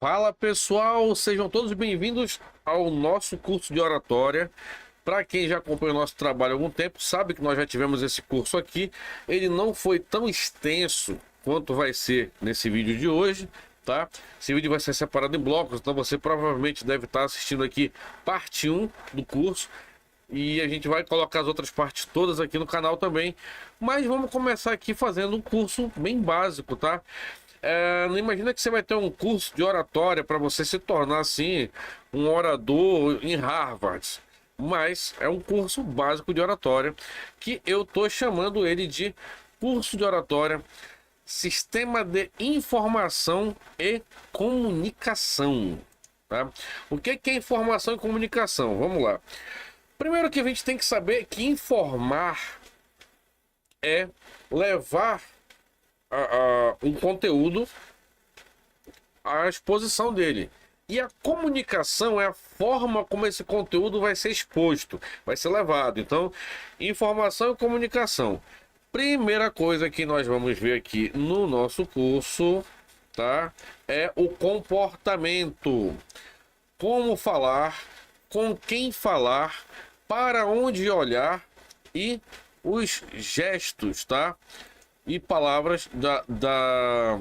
Fala pessoal, sejam todos bem-vindos ao nosso curso de oratória. Para quem já acompanha o nosso trabalho há algum tempo, sabe que nós já tivemos esse curso aqui. Ele não foi tão extenso quanto vai ser nesse vídeo de hoje, tá? Esse vídeo vai ser separado em blocos, então você provavelmente deve estar assistindo aqui parte 1 do curso. E a gente vai colocar as outras partes todas aqui no canal também. Mas vamos começar aqui fazendo um curso bem básico, tá? Não imagina que você vai ter um curso de oratória para você se tornar assim um orador em Harvard, mas é um curso básico de oratória que eu tô chamando ele de curso de oratória Sistema de Informação e Comunicação, tá? O que é informação e comunicação? Vamos lá. Primeiro que a gente tem que saber que informar é levar um conteúdo à exposição dele. E a comunicação é a forma como esse conteúdo vai ser exposto, vai ser levado. Então, informação e comunicação. Primeira coisa que nós vamos ver aqui no nosso curso, tá? É o comportamento. Como falar, com quem falar, para onde olhar e os gestos, tá? E palavras da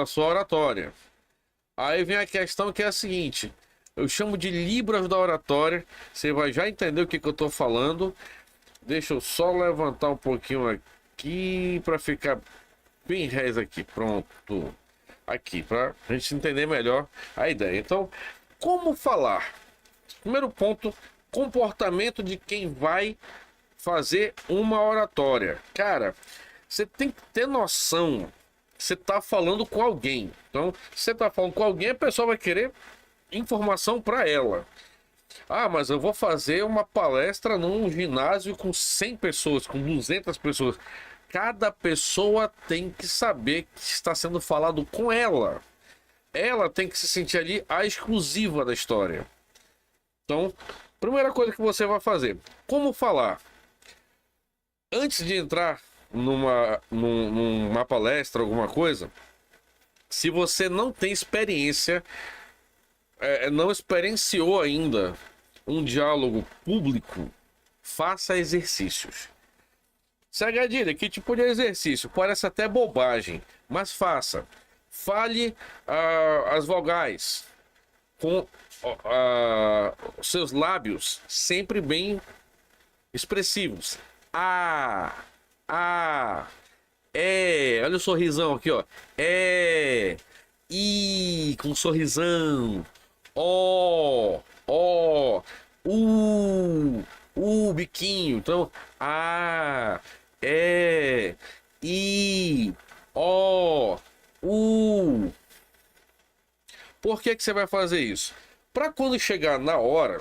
sua oratória. Aí vem a questão que é a seguinte: eu chamo de libras da oratória. Você vai já entender o que eu estou falando. Deixa eu só levantar um pouquinho aqui para ficar bem reto aqui. Pronto. Aqui, para a gente entender melhor a ideia. Então, como falar? Primeiro ponto, comportamento de quem vai fazer uma oratória. Cara, você tem que ter noção que você está falando com alguém. Então, se você está falando com alguém, a pessoa vai querer informação para ela. Ah, mas eu vou fazer uma palestra num ginásio com 100 pessoas, com 200 pessoas. Cada pessoa tem que saber que está sendo falado com ela. Ela tem que se sentir ali a exclusiva da história. Então, primeira coisa que você vai fazer: como falar? Antes de entrar numa palestra, alguma coisa, se você não tem experiência, não experienciou ainda um diálogo público, faça exercícios. Sagadilha, que tipo de exercício? Parece até bobagem, mas faça. Fale as vogais com os seus lábios sempre bem expressivos. Olha o sorrisão aqui, ó. Com um sorrisão. Biquinho. Então, Por que você vai fazer isso? Para quando chegar na hora,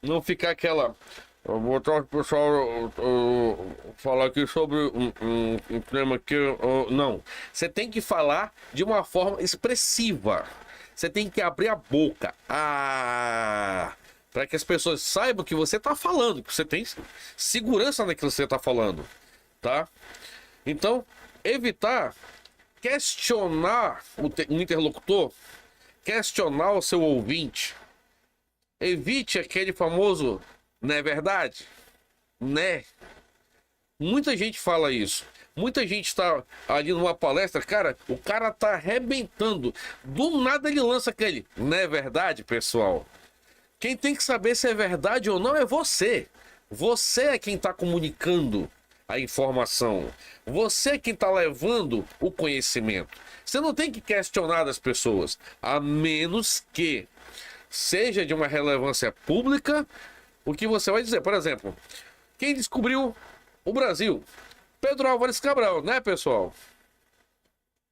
não ficar aquela... Eu vou botar o pessoal falar aqui sobre um tema que... não, você tem que falar de uma forma expressiva. Você tem que abrir a boca. Para que as pessoas saibam que você está falando, que você tem segurança naquilo que você está falando, tá? Então, evitar questionar o interlocutor, questionar o seu ouvinte. Evite aquele famoso... Não é verdade? Né? Muita gente fala isso. Muita gente está ali numa palestra, cara, o cara tá arrebentando. Do nada ele lança aquele, não é verdade, pessoal? Quem tem que saber se é verdade ou não é você. Você é quem está comunicando a informação. Você é quem está levando o conhecimento. Você não tem que questionar das pessoas, a menos que seja de uma relevância pública. O que você vai dizer, por exemplo, quem descobriu o Brasil? Pedro Álvares Cabral, né, pessoal?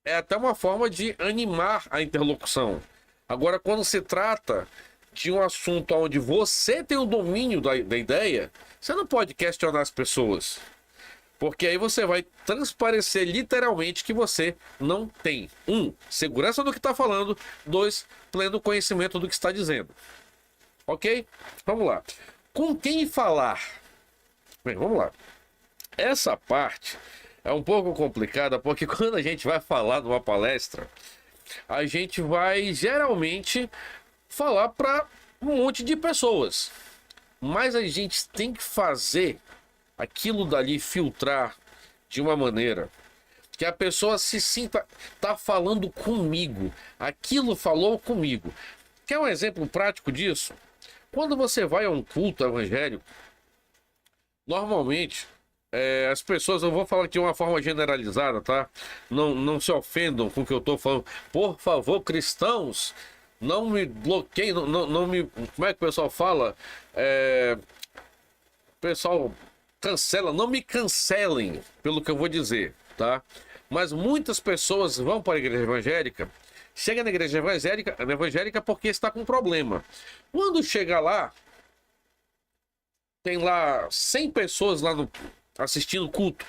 É até uma forma de animar a interlocução. Agora, quando se trata de um assunto onde você tem o domínio da ideia, você não pode questionar as pessoas. Porque aí você vai transparecer literalmente que você não tem, segurança do que está falando, 2, pleno conhecimento do que está dizendo. Ok? Vamos lá. Com quem falar? Bem, vamos lá. Essa parte é um pouco complicada, porque quando a gente vai falar numa palestra, a gente vai geralmente falar para um monte de pessoas. Mas a gente tem que fazer aquilo dali filtrar de uma maneira que a pessoa se sinta, tá falando comigo. Aquilo falou comigo. Quer um exemplo prático disso? Quando você vai a um culto evangélico, normalmente as pessoas, eu vou falar aqui de uma forma generalizada, tá? Não se ofendam com o que eu tô falando. Por favor, cristãos, não me bloqueiem, não me. Como é que o pessoal fala? O pessoal cancela, não me cancelem pelo que eu vou dizer, tá? Mas muitas pessoas vão para a igreja evangélica, chega na igreja evangélica porque está com problema. Quando chega lá, tem lá 100 pessoas lá assistindo o culto.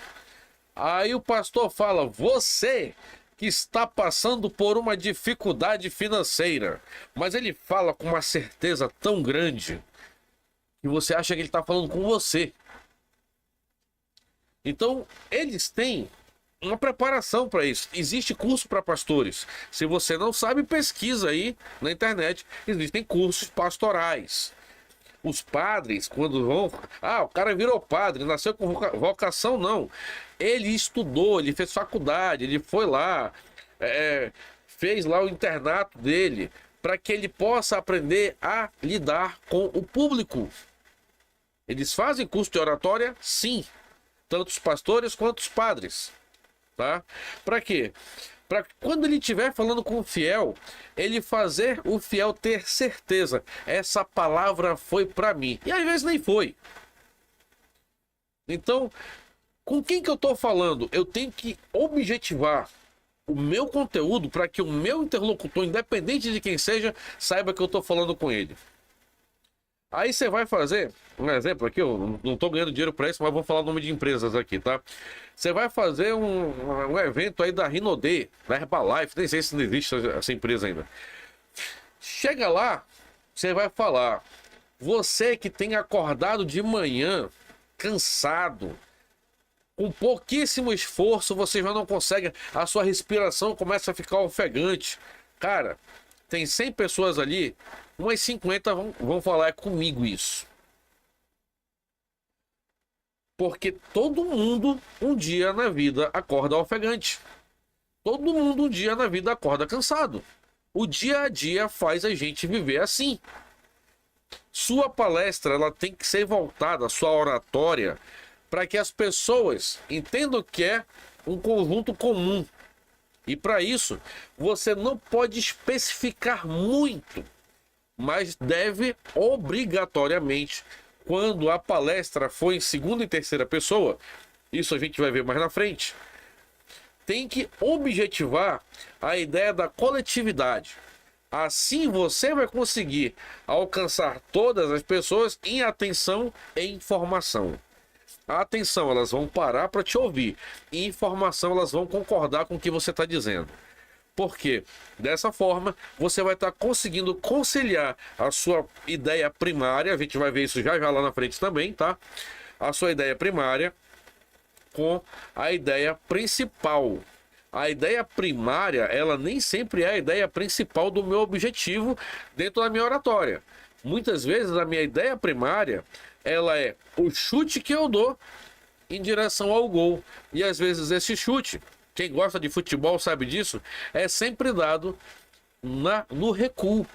Aí o pastor fala: você que está passando por uma dificuldade financeira. Mas ele fala com uma certeza tão grande que você acha que ele está falando com você. Então, eles têm uma preparação para isso. Existe curso para pastores. Se você não sabe, pesquisa aí na internet. Existem cursos pastorais. Os padres, quando vão... o cara virou padre, nasceu com vocação, não. Ele estudou, ele fez faculdade, ele foi lá, fez lá o internato dele, para que ele possa aprender a lidar com o público. Eles fazem curso de oratória, sim. Tanto os pastores quanto os padres. Tá? Para quê? Para quando ele estiver falando com o fiel, ele fazer o fiel ter certeza, essa palavra foi para mim. E às vezes nem foi. Então, com quem que eu estou falando? Eu tenho que objetivar o meu conteúdo para que o meu interlocutor, independente de quem seja, saiba que eu estou falando com ele. Aí você vai fazer, um exemplo aqui, eu não estou ganhando dinheiro para isso, mas vou falar o nome de empresas aqui, tá? Você vai fazer um evento aí da Rinode, da Herbalife, nem sei se não existe essa empresa ainda. Chega lá, você vai falar: você que tem acordado de manhã, cansado, com pouquíssimo esforço, você já não consegue, a sua respiração começa a ficar ofegante. Cara, tem 100 pessoas ali, umas 50 vão falar comigo isso. Porque todo mundo um dia na vida acorda ofegante. Todo mundo um dia na vida acorda cansado. O dia a dia faz a gente viver assim. Sua palestra ela tem que ser voltada, sua oratória, para que as pessoas entendam que é um conjunto comum. E para isso, você não pode especificar muito, mas deve obrigatoriamente, quando a palestra for em segunda e terceira pessoa, isso a gente vai ver mais na frente, tem que objetivar a ideia da coletividade. Assim você vai conseguir alcançar todas as pessoas em atenção e informação. A atenção, elas vão parar para te ouvir. E informação, elas vão concordar com o que você está dizendo. Porque dessa forma você vai estar conseguindo conciliar a sua ideia primária, a gente vai ver isso já lá na frente também, tá? A sua ideia primária com a ideia principal. A ideia primária, ela nem sempre é a ideia principal do meu objetivo dentro da minha oratória. Muitas vezes a minha ideia primária, ela é o chute que eu dou em direção ao gol. E às vezes esse chute, quem gosta de futebol sabe disso, é sempre dado no recuo.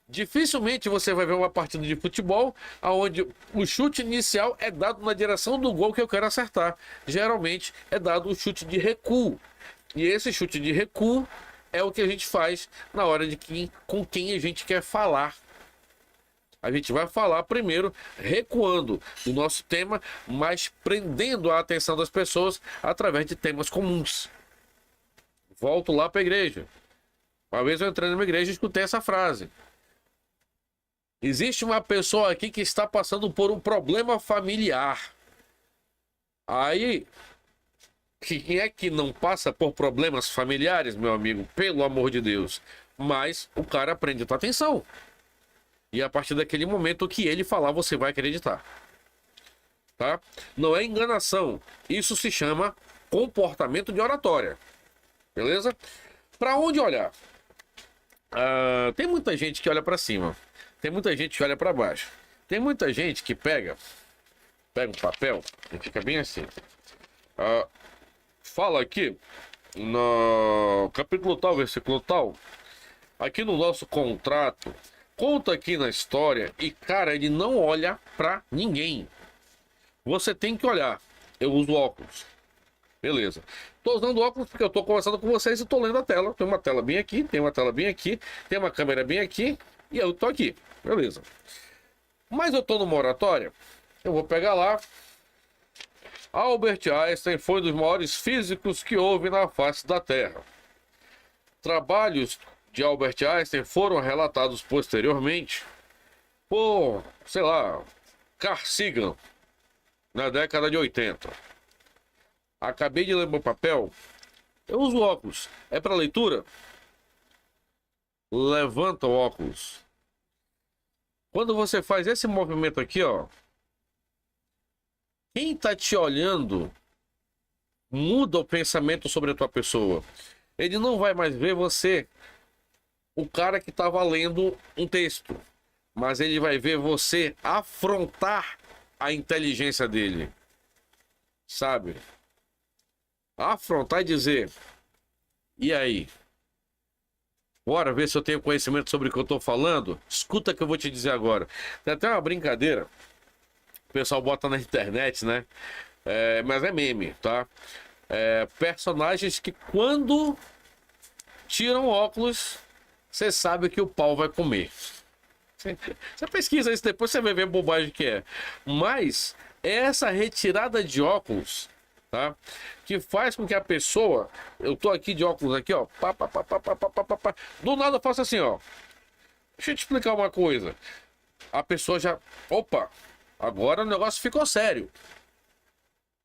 Dificilmente você vai ver uma partida de futebol onde o chute inicial é dado na direção do gol que eu quero acertar. Geralmente é dado o chute de recuo. E esse chute de recuo é o que a gente faz na hora de com quem a gente quer falar. A gente vai falar primeiro recuando do nosso tema, mas prendendo a atenção das pessoas através de temas comuns. Volto lá para a igreja. Uma vez eu entrei numa igreja e escutei essa frase: existe uma pessoa aqui que está passando por um problema familiar. Aí, quem é que não passa por problemas familiares, meu amigo? Pelo amor de Deus. Mas o cara prende a tua atenção. E a partir daquele momento, o que ele falar, você vai acreditar. Tá? Não é enganação. Isso se chama comportamento de oratória. Beleza? Para onde olhar? Tem muita gente que olha para cima. Tem muita gente que olha para baixo. Tem muita gente que pega um papel e fica bem assim. Fala aqui no capítulo tal, versículo tal. Aqui no nosso contrato, conta aqui na história. E, cara, ele não olha para ninguém. Você tem que olhar. Eu uso óculos. Beleza. Tô usando óculos porque eu tô conversando com vocês e tô lendo a tela. Tem uma tela bem aqui, tem uma tela bem aqui, tem uma câmera bem aqui e eu tô aqui. Beleza. Mas eu tô numa oratória. Eu vou pegar lá. Albert Einstein foi um dos maiores físicos que houve na face da Terra. Trabalhos de Albert Einstein foram relatados posteriormente por, sei lá, Carl Sagan, na década de 80. Acabei de ler meu papel. Eu uso óculos. É para leitura? Levanta o óculos. Quando você faz esse movimento aqui, ó, quem tá te olhando muda o pensamento sobre a tua pessoa. Ele não vai mais ver você, o cara que estava lendo um texto, mas ele vai ver você afrontar a inteligência dele, sabe? Afrontar e dizer: e aí? Bora ver se eu tenho conhecimento sobre o que eu tô falando? Escuta o que eu vou te dizer agora. Tem até uma brincadeira, o pessoal bota na internet, né? Mas é meme, tá? Personagens que quando tiram óculos, você sabe que o pau vai comer. Você pesquisa isso depois, você vai ver a bobagem que é. Mas é essa retirada de óculos, tá, que faz com que a pessoa... Eu tô aqui de óculos aqui, ó. Do nada eu faço assim, ó. Deixa eu te explicar uma coisa. A pessoa já... Opa! Agora o negócio ficou sério.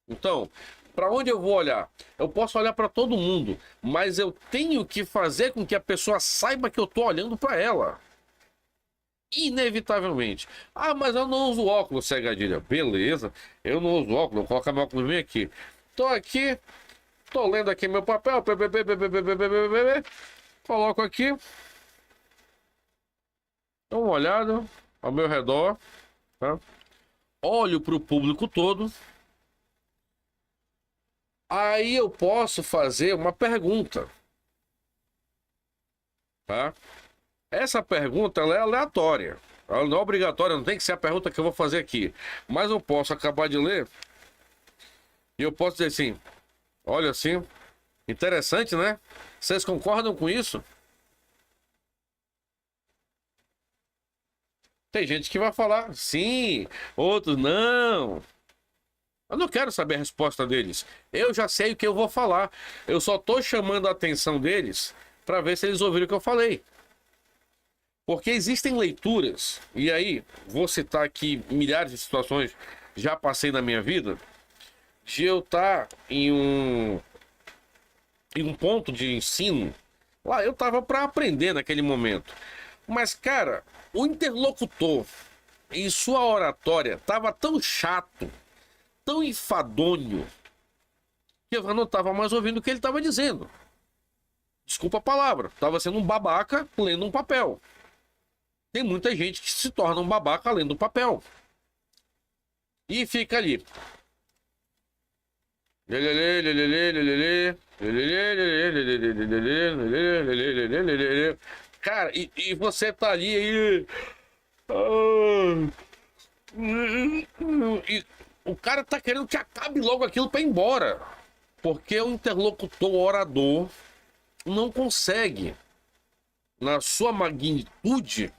Então, para onde eu vou olhar? Eu posso olhar para todo mundo, mas eu tenho que fazer com que a pessoa saiba que eu tô olhando para ela. Inevitavelmente. Mas eu não uso óculos, Cegadilha. Beleza, eu não uso óculos, vou colocar meu óculos bem aqui. Tô aqui, tô lendo aqui meu papel, coloco aqui, dá uma olhada ao meu redor, tá? Olho para o público todo. Aí eu posso fazer uma pergunta, tá? Essa pergunta ela é aleatória, ela não é obrigatória, não tem que ser a pergunta que eu vou fazer aqui. Mas eu posso acabar de ler e eu posso dizer assim: olha, assim, interessante, né? Vocês concordam com isso? Tem gente que vai falar sim, outros não. Eu não quero saber a resposta deles. Eu já sei o que eu vou falar. Eu só tô chamando a atenção deles para ver se eles ouviram o que eu falei. Porque existem leituras, e aí, vou citar aqui milhares de situações, já passei na minha vida, de eu estar em um ponto de ensino, lá eu tava para aprender naquele momento. Mas, cara, o interlocutor em sua oratória tava tão chato, tão enfadonho, que eu não tava mais ouvindo o que ele tava dizendo. Desculpa a palavra, tava sendo um babaca lendo um papel. Tem muita gente que se torna um babaca lendo um papel. E fica ali. Cara, e você tá ali aí. E o cara tá querendo que acabe logo aquilo pra ir embora. Porque o interlocutor, o orador, não consegue, na sua magnitude,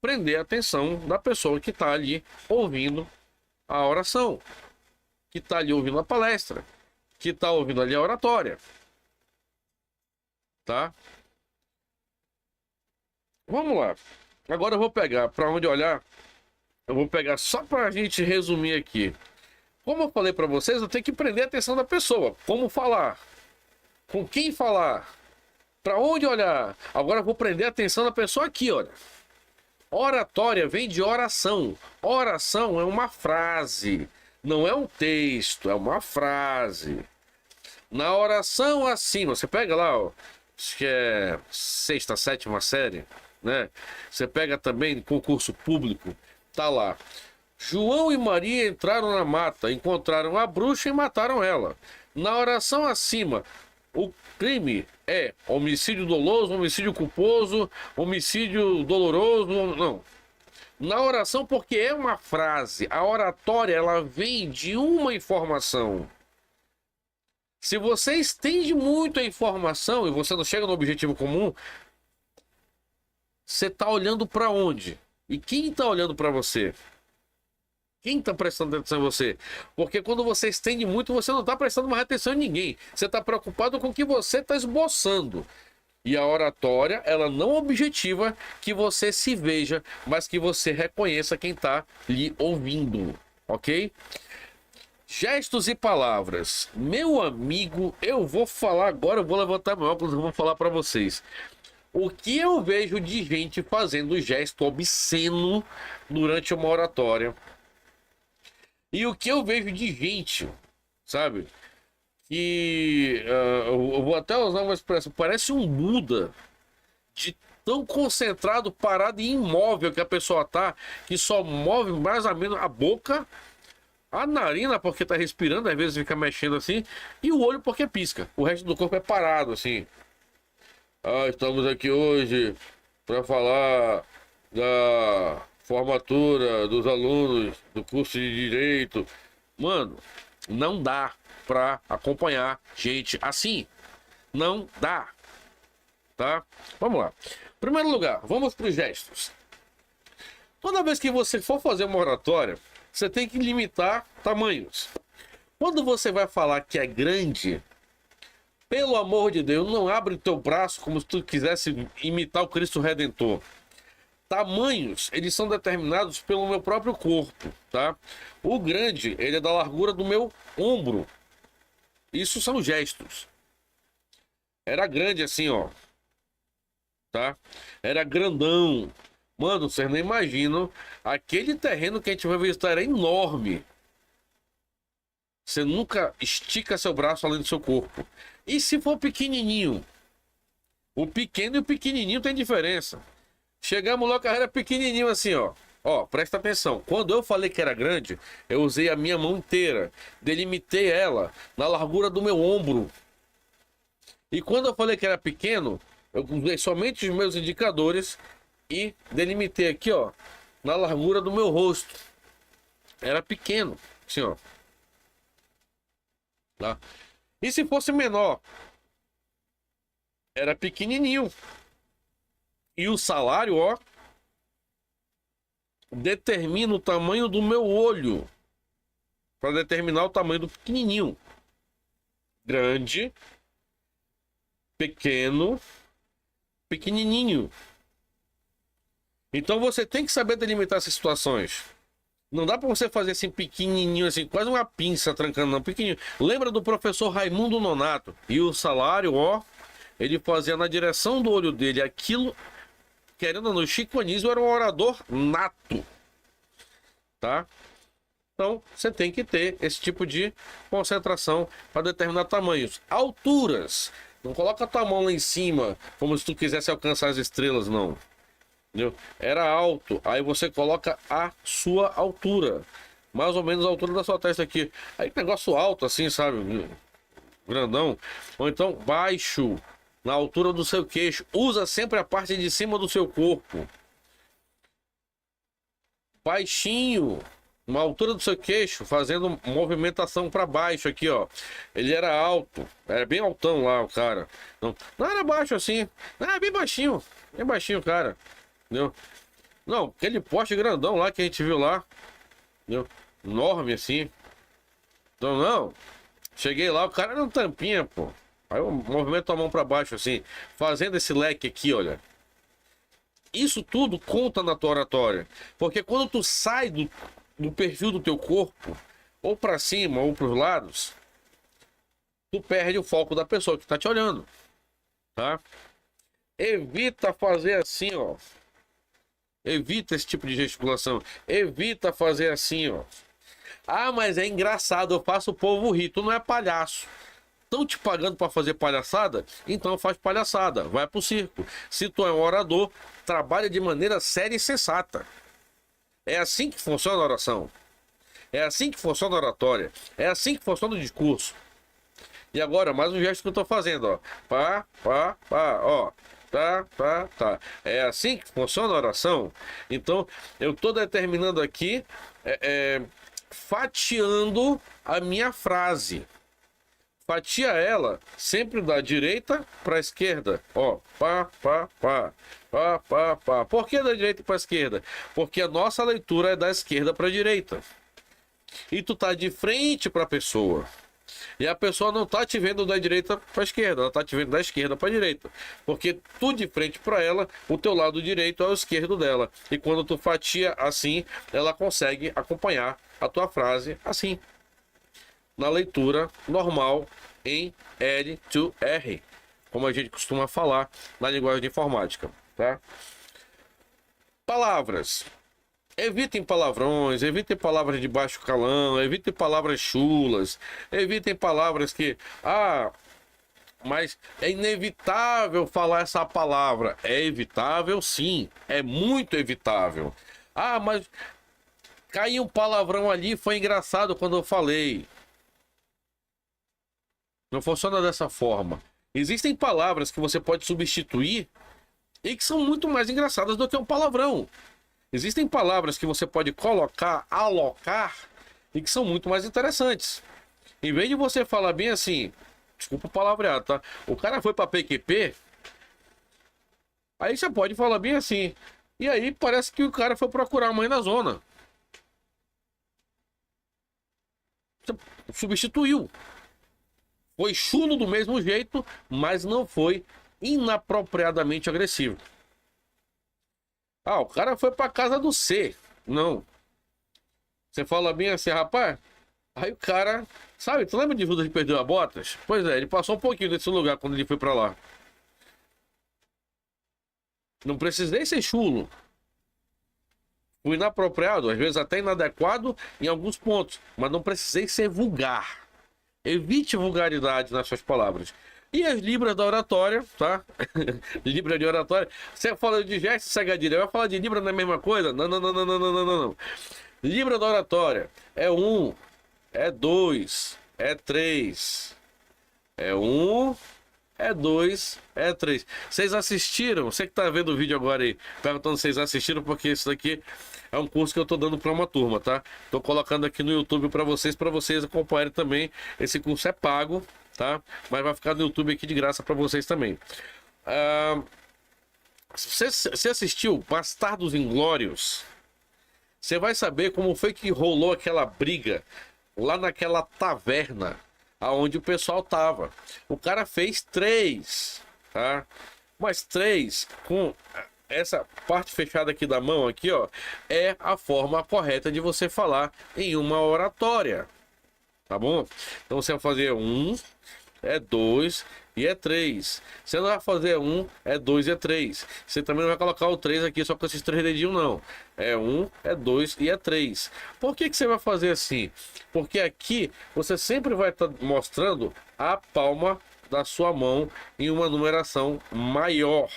prender a atenção da pessoa que está ali ouvindo a oração, que está ali ouvindo a palestra, que está ouvindo ali a oratória, tá? Vamos lá. Agora eu vou pegar, para onde olhar, eu vou pegar só para a gente resumir aqui. Como eu falei para vocês, eu tenho que prender a atenção da pessoa. Como falar? Com quem falar? Para onde olhar? Agora eu vou prender a atenção da pessoa aqui, olha. Oratória vem de oração. Oração é uma frase, não é um texto, é uma frase. Na oração, assim, você pega lá, ó, acho que é sexta, sétima série, né? Você pega também concurso público, tá lá. João e Maria entraram na mata, encontraram a bruxa e mataram ela. Na oração acima, o crime é homicídio doloso, homicídio culposo, homicídio doloroso, não. Na oração, porque é uma frase, a oratória ela vem de uma informação. Se você estende muito a informação e você não chega no objetivo comum, você está olhando para onde? E quem está olhando para você? Quem está prestando atenção em você? Porque quando você estende muito, você não está prestando mais atenção em ninguém. Você está preocupado com o que você está esboçando. E a oratória, ela não objetiva que você se veja, mas que você reconheça quem está lhe ouvindo, ok? Gestos e palavras. Meu amigo, eu vou falar agora, eu vou levantar meu óculos e vou falar para vocês. O que eu vejo de gente fazendo gesto obsceno durante uma oratória. E o que eu vejo de gente, sabe? Que eu vou até usar uma expressão, parece um Buda, de tão concentrado, parado e imóvel que a pessoa tá, que só move mais ou menos a boca, a narina porque tá respirando, às vezes fica mexendo assim, e o olho porque pisca. O resto do corpo é parado, assim. Estamos aqui hoje para falar da formatura dos alunos do curso de Direito. Mano, não dá para acompanhar gente assim. Não dá. Tá? Vamos lá. Em primeiro lugar, vamos para os gestos. Toda vez que você for fazer uma oratória, você tem que limitar tamanhos. Quando você vai falar que é grande, pelo amor de Deus, não abre o teu braço como se tu quisesse imitar o Cristo Redentor. Tamanhos, eles são determinados pelo meu próprio corpo, tá? O grande, ele é da largura do meu ombro. Isso são gestos. Era grande assim, ó. Tá? Era grandão. Mano, vocês não imaginam. Aquele terreno que a gente vai visitar era enorme. Você nunca estica seu braço além do seu corpo. E se for pequenininho? O pequeno e o pequenininho tem diferença. Chegamos lá, o carro era pequenininho assim, ó. Ó, presta atenção. Quando eu falei que era grande, eu usei a minha mão inteira. Delimitei ela na largura do meu ombro. E quando eu falei que era pequeno, eu usei somente os meus indicadores e delimitei aqui, ó, na largura do meu rosto. Era pequeno, assim, ó. Tá? E se fosse menor? Era pequenininho. E o salário, ó, determina o tamanho do meu olho para determinar o tamanho do pequenininho. Grande, pequeno, pequenininho. Então você tem que saber delimitar essas situações. Não dá para você fazer assim pequenininho, assim, quase uma pinça trancando, não, pequenininho. Lembra do professor Raimundo Nonato? E o salário, ó, ele fazia na direção do olho dele aquilo. Querendo ou não, Chico Anísio era um orador nato, tá? Então, você tem que ter esse tipo de concentração para determinar tamanhos. Alturas. Não coloca a tua mão lá em cima, como se tu quisesse alcançar as estrelas, não. Entendeu? Era alto, aí você coloca a sua altura. Mais ou menos a altura da sua testa aqui. Aí negócio alto assim, sabe? Grandão. Ou então baixo, na altura do seu queixo. Usa sempre a parte de cima do seu corpo. Baixinho, na altura do seu queixo, fazendo movimentação para baixo aqui, ó. Ele era alto, era bem altão lá o cara. Não era baixo assim, não, era bem baixinho o cara. Entendeu? Não, aquele poste grandão lá que a gente viu lá, entendeu? Enorme assim. Então não, cheguei lá, o cara era um tampinha, pô. Aí eu movimento a mão para baixo assim, fazendo esse leque aqui, olha. Isso tudo conta na tua oratória. Porque quando tu sai do perfil do teu corpo, ou para cima ou para os lados, tu perde o foco da pessoa que tá te olhando, tá? Evita fazer assim, ó. Evita esse tipo de gesticulação. Evita fazer assim, ó. Ah, mas é engraçado, eu faço o povo rir. Tu não é palhaço. estão te pagando para fazer palhaçada, então faz palhaçada, vai pro circo. Se tu é um orador, trabalha de maneira séria e sensata. É assim que funciona a oração. É assim que funciona a oratória. É assim que funciona o discurso. E agora, mais um gesto que eu tô fazendo, ó. Pá, pá, pá, ó. Tá, tá, tá. É assim que funciona a oração. Então, eu tô determinando aqui, fatiando a minha frase. Fatia ela sempre da direita para a esquerda. Ó, pá, pá, pá, pá, pá, pá. Por que da direita para a esquerda? Porque a nossa leitura é da esquerda para a direita. E tu tá de frente para a pessoa. E a pessoa não tá te vendo da direita para a esquerda, ela tá te vendo da esquerda para a direita. Porque tu de frente para ela, o teu lado direito é o esquerdo dela. E quando tu fatia assim, ela consegue acompanhar a tua frase assim. Na leitura normal em L2R, como a gente costuma falar na linguagem de informática, tá? Palavras. Evitem palavrões, evitem palavras de baixo calão, evitem palavras chulas, evitem palavras que... mas é inevitável falar essa palavra. É evitável, sim. É muito evitável. Mas caiu um palavrão ali, foi engraçado quando eu falei. Não funciona dessa forma. Existem palavras que você pode substituir e que são muito mais engraçadas do que um palavrão. Existem palavras que você pode colocar, alocar, e que são muito mais interessantes. Em vez de você falar bem assim, desculpa o palavreado, tá? O cara foi para PQP, aí você pode falar bem assim. E aí parece que o cara foi procurar a mãe na zona. Você substituiu. Foi chulo do mesmo jeito, mas não foi inapropriadamente agressivo. O cara foi pra casa do C. Não. Você fala bem assim, rapaz. Aí o cara, sabe, tu lembra de Judas que perdeu a Botas? Pois é, ele passou um pouquinho desse lugar quando ele foi pra lá. Não precisei ser chulo. Fui inapropriado, às vezes até inadequado em alguns pontos, mas não precisei ser vulgar. Evite vulgaridade nas suas palavras. E as libras da oratória, tá? Libra de oratória. Você fala de gesto e sagadilha, vai falar de libra na mesma coisa? Não, não, não, não, não, não, não, não. Libra da oratória é 1, é 2, é 3. É 1, é 2, é 3. Vocês assistiram? Você que tá vendo o vídeo agora aí, perguntando se vocês assistiram, porque isso daqui é um curso que eu tô dando para uma turma, tá? Tô colocando aqui no YouTube para vocês acompanharem também. Esse curso é pago, tá? Mas vai ficar no YouTube aqui de graça para vocês também. Você assistiu Bastardos Inglórios? Você vai saber como foi que rolou aquela briga lá naquela taverna aonde o pessoal tava. O cara fez 3, tá? Mas 3 com essa parte fechada aqui da mão aqui, ó, é a forma correta de você falar em uma oratória, tá bom? Então você vai fazer 1, é 2 e é 3. Você não vai fazer 1, é 2 e é 3. Você também não vai colocar o 3 aqui só com esses 3 dedinhos, não. É 1, é 2 e é 3. Por que você vai fazer assim? Porque aqui você sempre vai estar mostrando a palma da sua mão em uma numeração maior.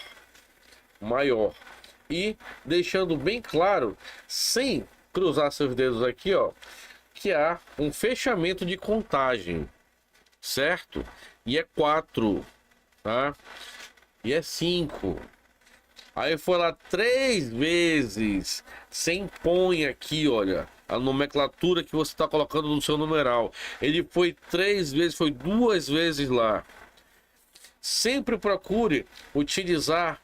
E deixando bem claro, sem cruzar seus dedos aqui, ó, que há um fechamento de contagem, certo? E é 4, tá? E é 5. Aí foi lá 3 vezes. Você impõe aqui, olha, a nomenclatura que você está colocando no seu numeral. Ele foi 3 vezes, foi 2 vezes lá. Sempre procure utilizar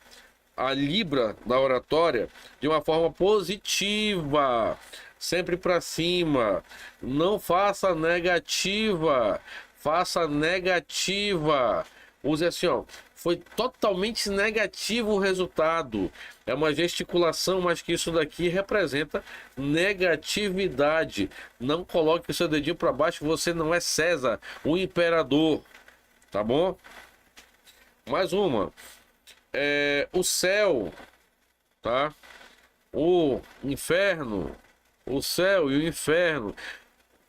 a libra da oratória de uma forma positiva, sempre para cima. Não faça negativa, faça negativa. Use assim, ó. Foi totalmente negativo o resultado. É uma gesticulação, mas que isso daqui representa negatividade. Não coloque o seu dedinho para baixo, você não é César, o imperador. Tá bom? Mais uma. O céu, tá? O inferno, o céu e o inferno.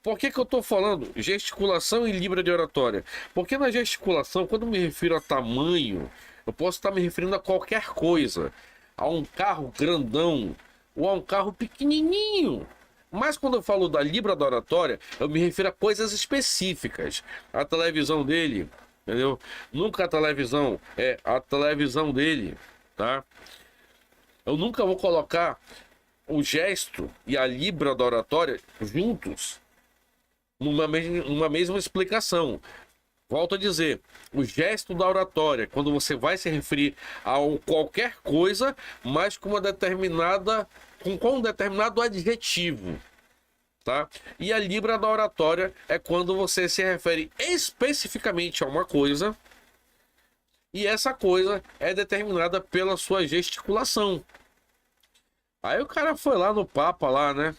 Por que que eu estou falando gesticulação e libra de oratória? Porque na gesticulação, quando me refiro a tamanho, eu posso estar me referindo a qualquer coisa. A um carro grandão ou a um carro pequenininho. Mas quando eu falo da libra da oratória, eu me refiro a coisas específicas. A televisão dele, entendeu? Nunca a televisão é a televisão dele, tá? Eu nunca vou colocar o gesto e a libra da oratória juntos numa mesma explicação. Volto a dizer, o gesto da oratória, quando você vai se referir a qualquer coisa, mas com uma determinada, com um determinado adjetivo, tá? E a libra da oratória é quando você se refere especificamente a uma coisa e essa coisa é determinada pela sua gesticulação. Aí o cara foi lá no Papa, lá, né?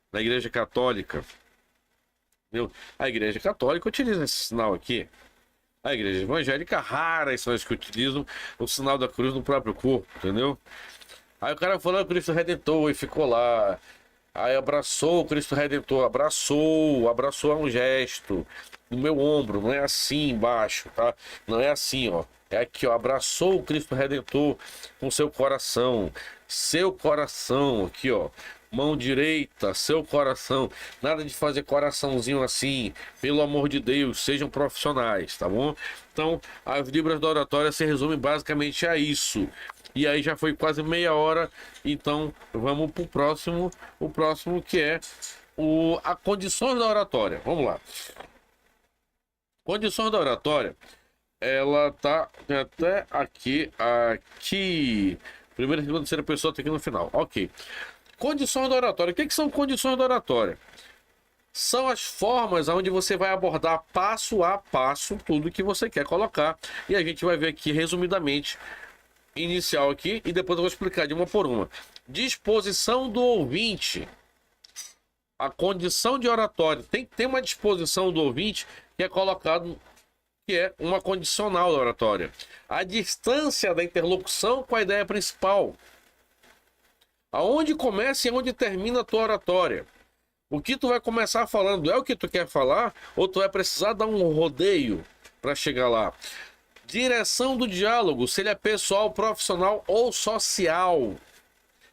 Na Igreja Católica. Entendeu? A Igreja Católica utiliza esse sinal aqui. A Igreja Evangélica, raras são as que utilizam o sinal da cruz no próprio corpo, entendeu? Aí o cara falou, Cristo Redentor, e ficou lá. Aí abraçou o Cristo Redentor, abraçou é um gesto no meu ombro, não é assim embaixo, tá? Não é assim, ó. É aqui, ó, abraçou o Cristo Redentor com seu coração, aqui, ó. Mão direita, seu coração. Nada de fazer coraçãozinho assim. Pelo amor de Deus, sejam profissionais, tá bom? Então, as libras da oratória se resumem basicamente a isso. E aí já foi quase meia hora. Então, vamos pro próximo. O próximo que é a condições da oratória. Vamos lá. Condições da oratória. Ela tá até aqui. Primeira, segunda, terceira pessoa tá aqui no final. Ok. Condições da oratória. O que são condições da oratória? São as formas onde você vai abordar passo a passo tudo que você quer colocar. E a gente vai ver aqui resumidamente, inicial aqui, e depois eu vou explicar de uma por uma. Disposição do ouvinte. A condição de oratória. Tem que ter uma disposição do ouvinte que é colocado, que é uma condicional da oratória. A distância da interlocução com a ideia principal. Aonde começa e onde termina a tua oratória. O que tu vai começar falando é o que tu quer falar ou tu vai precisar dar um rodeio para chegar lá. Direção do diálogo, se ele é pessoal, profissional ou social.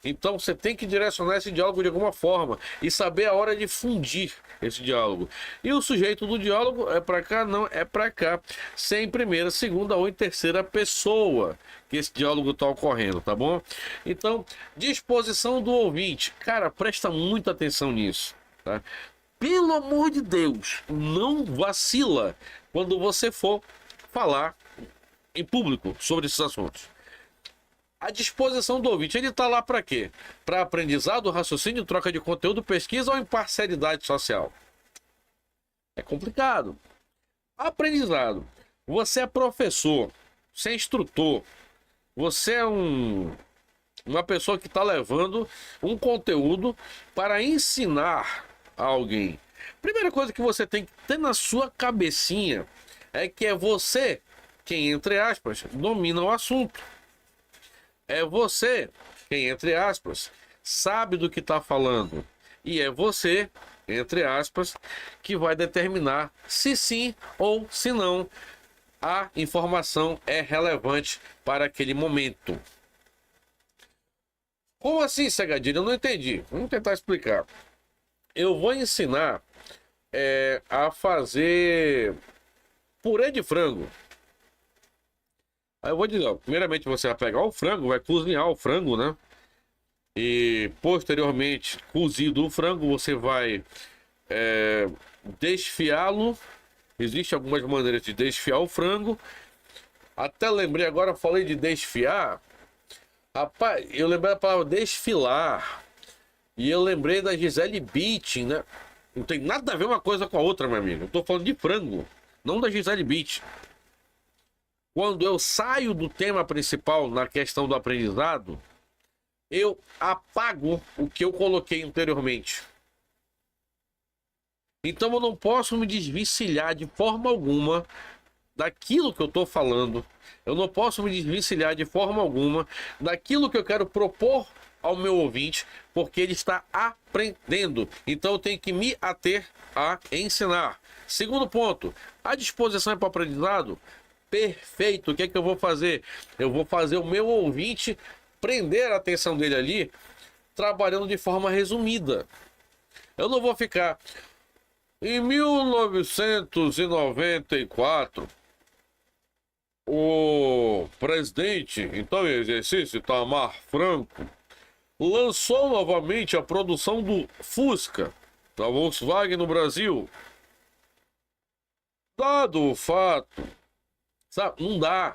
Então você tem que direcionar esse diálogo de alguma forma e saber a hora de fundir esse diálogo. E o sujeito do diálogo é para cá? Não, é para cá. Sem primeira, segunda ou em terceira pessoa que esse diálogo está ocorrendo, tá bom? Então, disposição do ouvinte. Cara, presta muita atenção nisso, tá? Pelo amor de Deus, não vacila quando você for falar em público sobre esses assuntos. A disposição do ouvinte, ele está lá para quê? Para aprendizado, raciocínio, troca de conteúdo, pesquisa ou imparcialidade social? É complicado. Aprendizado. Você é professor, você é instrutor, você é uma pessoa que está levando um conteúdo para ensinar a alguém. Primeira coisa que você tem que ter na sua cabecinha é que é você quem, entre aspas, domina o assunto. É você quem, entre aspas, sabe do que está falando. E é você, entre aspas, que vai determinar se sim ou se não a informação é relevante para aquele momento. Como assim, Segadinho? Eu não entendi. Vamos tentar explicar. Eu vou ensinar a fazer purê de frango. Aí eu vou dizer, ó, primeiramente você vai pegar o frango, vai cozinhar o frango, né? E posteriormente, cozido o frango, você vai desfiá-lo. Existem algumas maneiras de desfiar o frango. Até lembrei agora, falei de desfiar. Rapaz, eu lembrei da palavra desfilar. E eu lembrei da Gisele Bündchen, né? Não tem nada a ver uma coisa com a outra, meu amigo. Eu tô falando de frango, não da Gisele Bündchen. Quando eu saio do tema principal na questão do aprendizado, eu apago o que eu coloquei anteriormente. Então eu não posso me desvencilhar de forma alguma daquilo que eu estou falando. Eu não posso me desvencilhar de forma alguma daquilo que eu quero propor ao meu ouvinte, porque ele está aprendendo. Então eu tenho que me ater a ensinar. Segundo ponto, a disposição é para o aprendizado? Perfeito. O que é que eu vou fazer? Eu vou fazer o meu ouvinte prender a atenção dele ali, trabalhando de forma resumida. Eu não vou ficar... Em 1994, o presidente, então em exercício, Itamar Franco, lançou novamente a produção do Fusca da Volkswagen no Brasil. Dado o fato, sabe, não dá,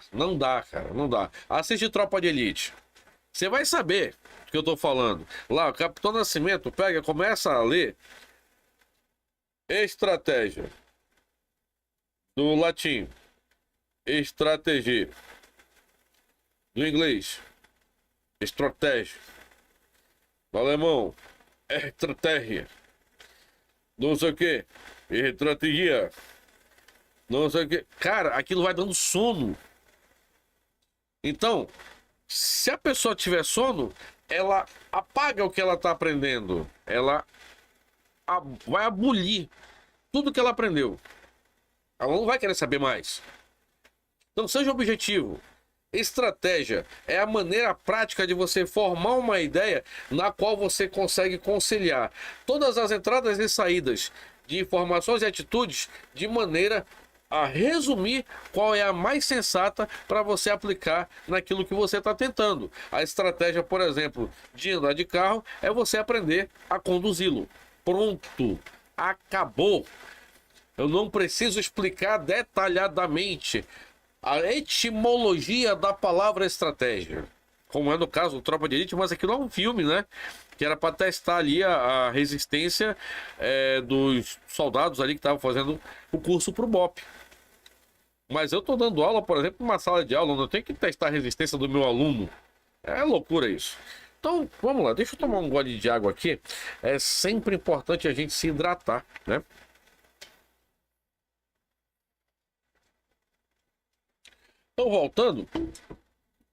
cara, não dá. Assiste Tropa de Elite. Você vai saber do que eu tô falando. Lá, o Capitão Nascimento pega, começa a ler estratégia do latim, estratégia do inglês, estratégia do alemão, estratégia, não sei o que, estratégia, não sei o que. Cara, aquilo vai dando sono. Então, se a pessoa tiver sono, ela apaga o que ela está aprendendo. Ela vai abolir tudo que ela aprendeu. Ela não vai querer saber mais. Então, seja objetivo. Estratégia é a maneira prática de você formar uma ideia na qual você consegue conciliar todas as entradas e saídas de informações e atitudes de maneira a resumir qual é a mais sensata para você aplicar naquilo que você está tentando. A estratégia, por exemplo, de andar de carro é você aprender a conduzi-lo. Pronto, acabou. Eu não preciso explicar detalhadamente a etimologia da palavra estratégia, como é no caso do Tropa de Elite, mas aquilo é um filme, né? Que era para testar ali a resistência dos soldados ali que estavam fazendo o curso pro BOP. Mas eu tô dando aula, por exemplo, numa sala de aula, onde eu tenho que testar a resistência do meu aluno. É loucura isso. Então, vamos lá, deixa eu tomar um gole de água aqui. É sempre importante a gente se hidratar, né? Então, voltando,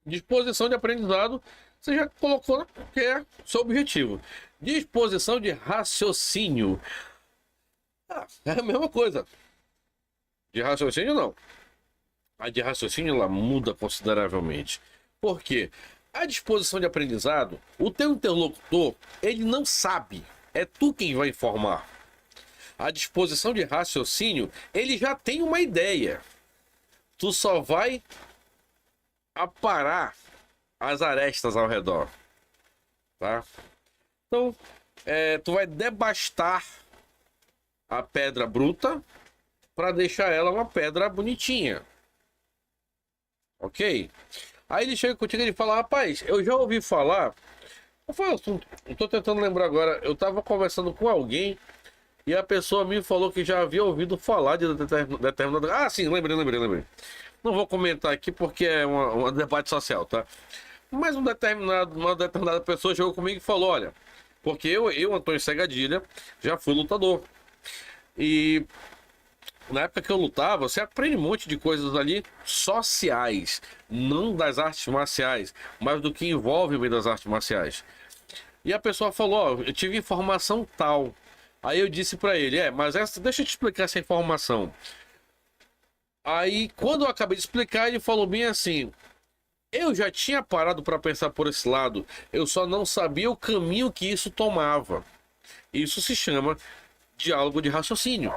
disposição de aprendizado, você já colocou que é seu objetivo. Disposição de raciocínio. É a mesma coisa. De raciocínio, não. A de raciocínio, ela muda consideravelmente. Por quê? A disposição de aprendizado, o teu interlocutor, ele não sabe. É tu quem vai informar. A disposição de raciocínio, ele já tem uma ideia. Tu só vai aparar as arestas ao redor, tá? Então, tu vai debastar a pedra bruta para deixar ela uma pedra bonitinha, ok? Aí ele chega contigo e fala: rapaz, eu já ouvi falar. Eu tô tentando lembrar agora. Eu tava conversando com alguém e a pessoa me falou que já havia ouvido falar de determinado. Ah, sim, lembrei. Não vou comentar aqui porque é um debate social, tá? Mas uma determinada pessoa chegou comigo e falou: olha, porque eu Antônio Segadilha, já fui lutador. E na época que eu lutava, você aprende um monte de coisas ali sociais, não das artes marciais, mas do que envolve o meio das artes marciais. E a pessoa falou: ó, eu tive informação tal. Aí eu disse pra ele: mas deixa eu te explicar essa informação. Aí, quando eu acabei de explicar, ele falou bem assim: eu já tinha parado para pensar por esse lado, eu só não sabia o caminho que isso tomava. Isso se chama diálogo de raciocínio.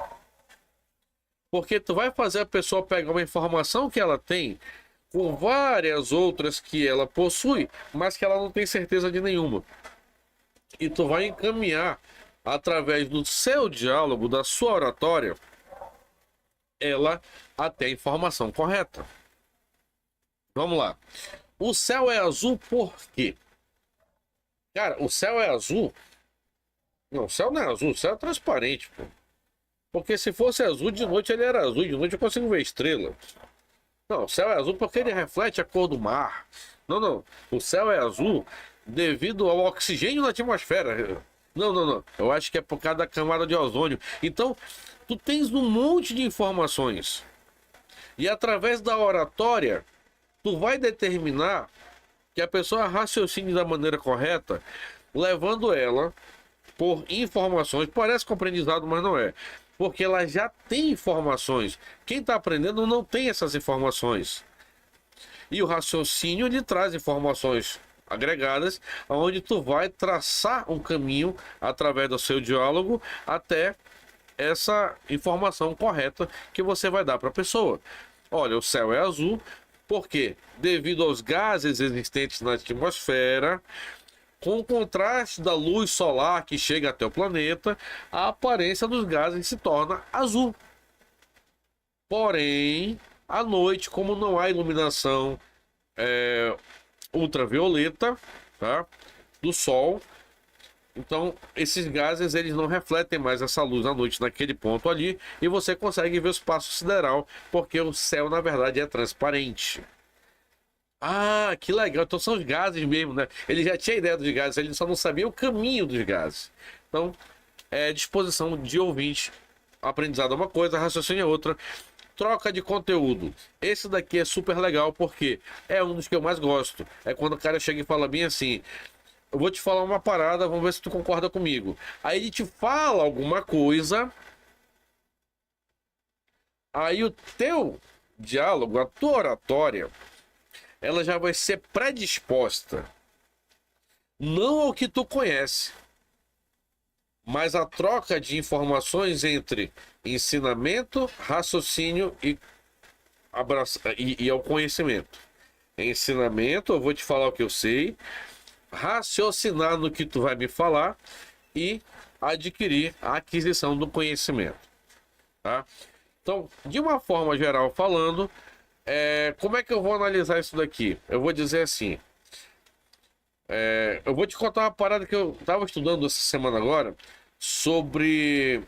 Porque tu vai fazer a pessoa pegar uma informação que ela tem com várias outras que ela possui, mas que ela não tem certeza de nenhuma. E tu vai encaminhar, através do seu diálogo, da sua oratória, ela até a informação correta. Vamos lá. O céu é azul por quê? Cara, o céu é azul. Não, o céu não é azul, o céu é transparente, pô. Porque se fosse azul, de noite ele era azul, de noite eu consigo ver estrela. Não, o céu é azul porque ele reflete a cor do mar. Não. O céu é azul devido ao oxigênio na atmosfera. Não. Eu acho que é por causa da camada de ozônio. Então, tu tens um monte de informações. E através da oratória, tu vai determinar que a pessoa raciocine da maneira correta, levando ela por informações. Parece com aprendizado, mas não é. Porque ela já tem informações. Quem está aprendendo não tem essas informações. E o raciocínio lhe traz informações agregadas, onde tu vai traçar um caminho através do seu diálogo até essa informação correta que você vai dar para a pessoa. Olha, o céu é azul porque, devido aos gases existentes na atmosfera, com o contraste da luz solar que chega até o planeta, a aparência dos gases se torna azul. Porém, à noite, como não há iluminação ultravioleta, tá, do sol, então esses gases eles não refletem mais essa luz à noite naquele ponto ali e você consegue ver o espaço sideral, porque o céu na verdade é transparente. Ah, que legal. Então são os gases mesmo, né? Ele já tinha ideia dos gases, ele só não sabia o caminho dos gases. Então, disposição de ouvinte. Aprendizado é uma coisa, raciocínio é outra. Troca de conteúdo. Esse daqui é super legal porque é um dos que eu mais gosto. É quando o cara chega e fala bem assim: eu vou te falar uma parada, vamos ver se tu concorda comigo. Aí ele te fala alguma coisa, aí o teu diálogo, a tua oratória, ela já vai ser predisposta não ao que tu conhece, mas a troca de informações entre ensinamento, raciocínio e ao conhecimento. Ensinamento, eu vou te falar o que eu sei, raciocinar no que tu vai me falar e adquirir a aquisição do conhecimento, tá? Então, de uma forma geral falando, como é que eu vou analisar isso daqui? Eu vou dizer assim, eu vou te contar uma parada que eu estava estudando essa semana agora sobre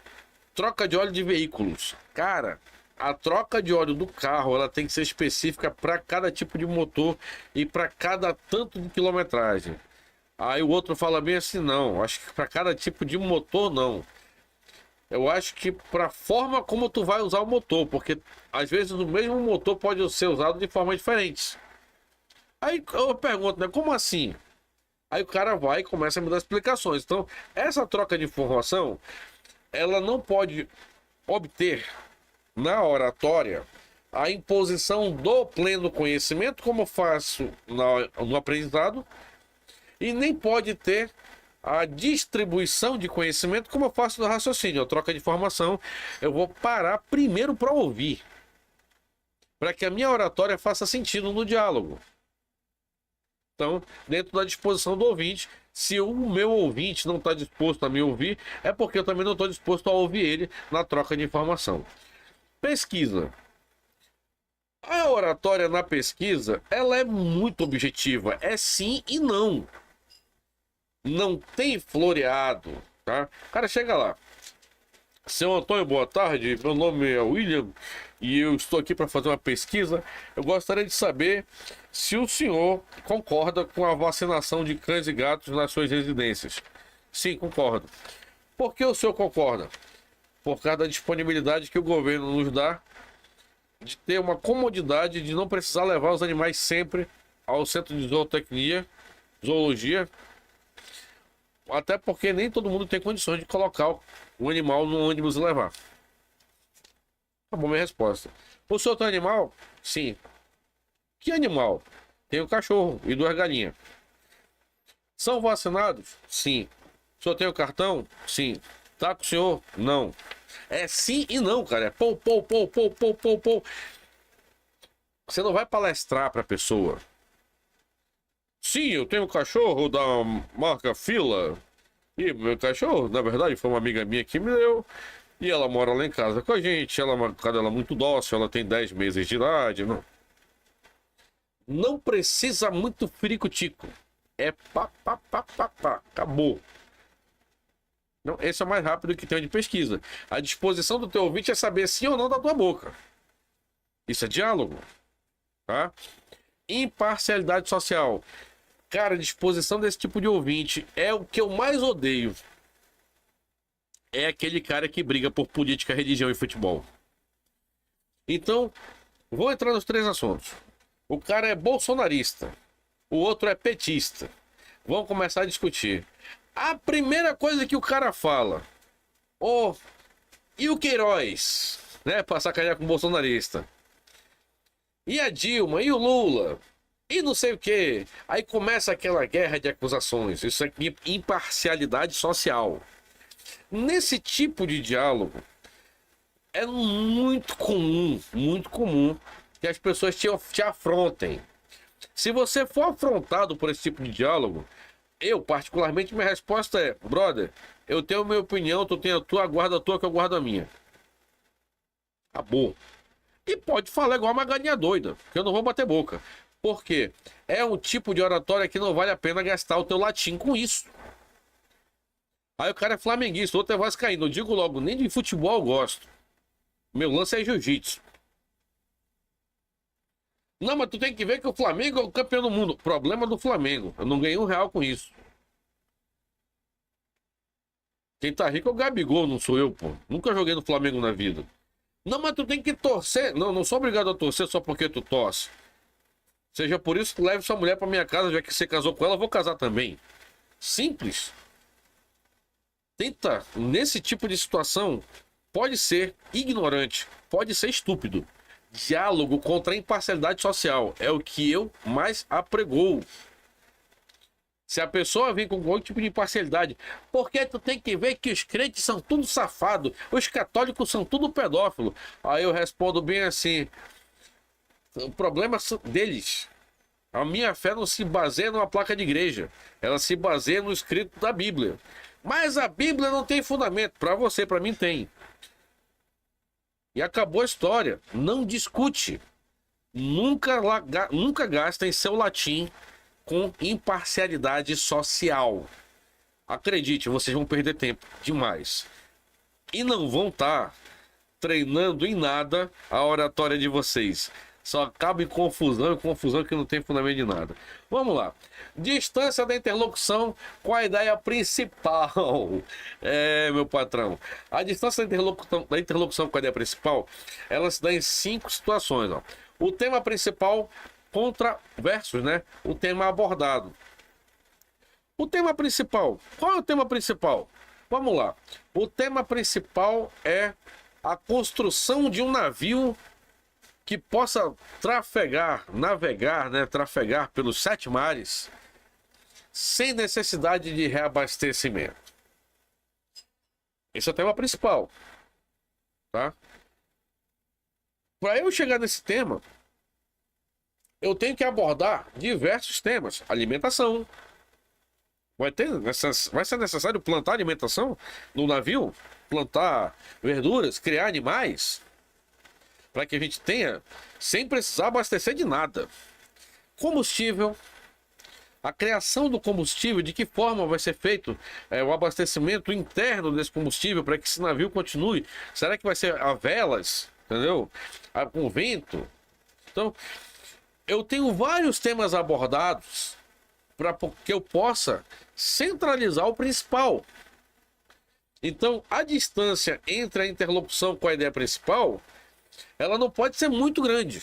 troca de óleo de veículos. Cara, a troca de óleo do carro ela tem que ser específica para cada tipo de motor e para cada tanto de quilometragem. Aí o outro fala bem assim, não, acho que para cada tipo de motor não. Eu acho que para a forma como tu vai usar o motor, porque às vezes o mesmo motor pode ser usado de formas diferentes. Aí eu pergunto, né, como assim? Aí o cara vai e começa a me dar explicações. Então, essa troca de informação, ela não pode obter na oratória a imposição do pleno conhecimento, como eu faço no aprendizado, e nem pode ter a distribuição de conhecimento, como eu faço no raciocínio. A troca de informação, eu vou parar primeiro para ouvir, para que a minha oratória faça sentido no diálogo. Então, dentro da disposição do ouvinte, se o meu ouvinte não está disposto a me ouvir, é porque eu também não estou disposto a ouvir ele na troca de informação. Pesquisa. A oratória na pesquisa, ela é muito objetiva. É sim e não. Não tem floreado, tá? O cara chega lá. Seu Antônio, boa tarde. Meu nome é William e eu estou aqui para fazer uma pesquisa. Eu gostaria de saber se o senhor concorda com a vacinação de cães e gatos nas suas residências. Sim, concordo. Por que o senhor concorda? Por causa da disponibilidade que o governo nos dá de ter uma comodidade de não precisar levar os animais sempre ao centro de zoologia, até porque nem todo mundo tem condições de colocar o animal no ônibus e levar. Acabou minha resposta. O senhor tem animal? Sim. Que animal? Tenho cachorro e 2 galinhas. São vacinados? Sim. O senhor tem o cartão? Sim. Tá com o senhor? Não. É sim e não, cara. É pou, pou, pou, pou, pou, pou, pou. Você não vai palestrar para a pessoa. Sim, eu tenho um cachorro da marca Fila. E meu cachorro, na verdade, foi uma amiga minha que me deu. E ela mora lá em casa com a gente. Ela é uma cadela muito dócil, ela tem 10 meses de idade. Não precisa muito firico-tico. É pá, pá, pá, pá, pá. Acabou. Não, esse é o mais rápido que tem de pesquisa. A disposição do teu ouvinte é saber sim ou não da tua boca. Isso é diálogo. Tá? Imparcialidade social. Cara, a disposição desse tipo de ouvinte é o que eu mais odeio. É aquele cara que briga por política, religião e futebol. Então, vou entrar nos 3 assuntos. O cara é bolsonarista. o outro é petista. Vamos começar a discutir. A primeira coisa que o cara fala, ô, e o Queiroz, né, pra sacanear com o bolsonarista? E a Dilma, e o Lula, e não sei o quê. Aí começa aquela guerra de acusações. Isso aqui é imparcialidade social. Nesse tipo de diálogo, é muito comum que as pessoas te afrontem. Se você for afrontado por esse tipo de diálogo, eu, particularmente, minha resposta é: brother, eu tenho a minha opinião, tu tem a tua, guarda a tua, que eu guardo a minha. Acabou. E pode falar igual uma galinha doida, que eu não vou bater boca. Por quê? É um tipo de oratória que não vale a pena gastar o teu latim com isso. Aí o cara é flamenguista, outro é vascaíno. Eu digo logo, nem de futebol eu gosto. Meu lance é jiu-jitsu. Não, mas tu tem que ver que o Flamengo é o campeão do mundo. Problema do Flamengo. Eu não ganhei R$ 1 com isso. Quem tá rico é o Gabigol, não sou eu, pô. Nunca joguei no Flamengo na vida. Não, mas tu tem que torcer. Não, não sou obrigado a torcer só porque tu torce. Seja por isso que leve sua mulher pra minha casa, já que você casou com ela, eu vou casar também. Simples. Tenta, nesse tipo de situação, pode ser ignorante, pode ser estúpido. Diálogo contra a imparcialidade social é o que eu mais apregoo. Se a pessoa vem com algum tipo de imparcialidade, porque tu tem que ver que os crentes são tudo safado, os católicos são tudo pedófilo. Aí eu respondo bem assim: o problema deles. A minha fé não se baseia numa placa de igreja, ela se baseia no escrito da Bíblia. Mas a Bíblia não tem fundamento. Para você, para mim tem. E acabou a história. Não discute. Nunca gastem seu latim com imparcialidade social. Acredite, vocês vão perder tempo demais. E não vão estar treinando em nada a oratória de vocês. Só acaba em confusão que não tem fundamento de nada. Vamos lá. Distância da interlocução com a ideia principal. É, meu patrão. A distância da interlocução com a ideia principal, ela se dá em 5 situações. Ó. O tema principal contra versus, né? O tema abordado. O tema principal. Qual é o tema principal? Vamos lá. O tema principal é a construção de um navio que possa navegar, né, trafegar pelos 7 mares sem necessidade de reabastecimento. Esse é o tema principal, tá? Para eu chegar nesse tema, eu tenho que abordar diversos temas. Alimentação. Vai ser necessário plantar alimentação no navio? Plantar verduras, criar animais? Para que a gente tenha, sem precisar abastecer de nada. Combustível. A criação do combustível, de que forma vai ser feito o abastecimento interno desse combustível para que esse navio continue? Será que vai ser a velas? Entendeu? Com vento? Então, eu tenho vários temas abordados para que eu possa centralizar o principal. Então, a distância entre a interlocução com a ideia principal, ela não pode ser muito grande.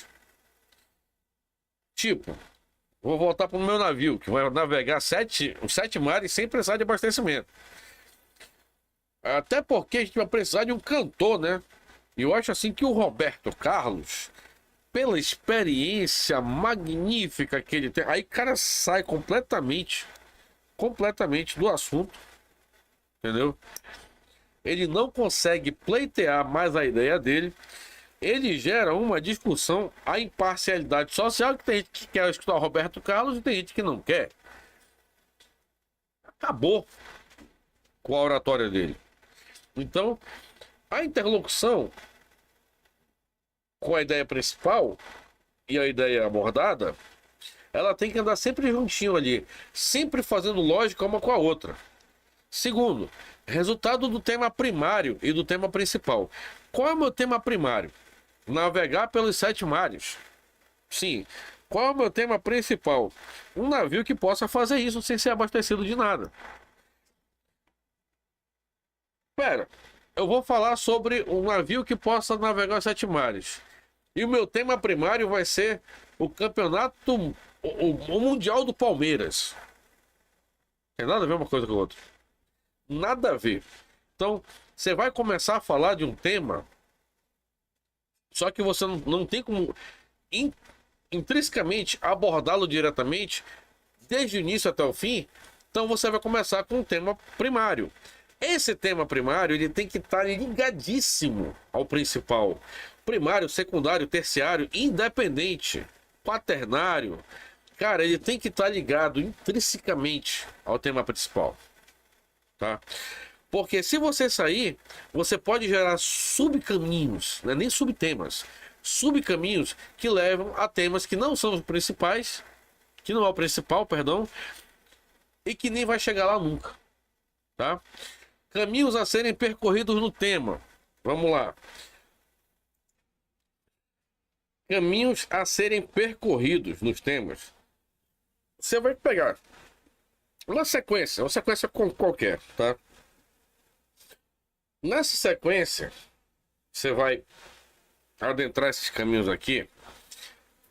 Tipo, vou voltar para o meu navio, que vai navegar os 7 mares sem precisar de abastecimento. Até porque a gente vai precisar de um cantor, né? E eu acho assim que o Roberto Carlos, pela experiência magnífica que ele tem, aí o cara sai completamente do assunto, entendeu? Ele não consegue pleitear mais a ideia dele. Ele gera uma discussão, a imparcialidade social, que tem gente que quer escutar o Roberto Carlos e tem gente que não quer. Acabou com a oratória dele. Então, a interlocução com a ideia principal e a ideia abordada, ela tem que andar sempre juntinho ali, sempre fazendo lógica uma com a outra. Segundo, resultado do tema primário e do tema principal. Qual é o meu tema primário? Navegar pelos 7 mares. Sim. Qual é o meu tema principal? Um navio que possa fazer isso sem ser abastecido de nada. Pera, eu vou falar sobre um navio que possa navegar os 7 mares. E o meu tema primário vai ser o campeonato, o Mundial do Palmeiras. Tem nada a ver uma coisa com a outra. Nada a ver. Então, você vai começar a falar de um tema, só que você não tem como intrinsecamente abordá-lo diretamente, desde o início até o fim. Então você vai começar com um tema primário. Esse tema primário, ele tem que estar ligadíssimo ao principal. Primário, secundário, terciário, independente, quaternário. Cara, ele tem que estar ligado intrinsecamente ao tema principal, tá? Porque se você sair, você pode gerar subcaminhos, não é nem subtemas, subcaminhos que levam a temas que não são os principais, que não é o principal, perdão, e que nem vai chegar lá nunca, tá? Caminhos a serem percorridos no tema. Vamos lá. Caminhos a serem percorridos nos temas. Você vai pegar uma sequência qualquer, tá? Nessa sequência, você vai adentrar esses caminhos aqui.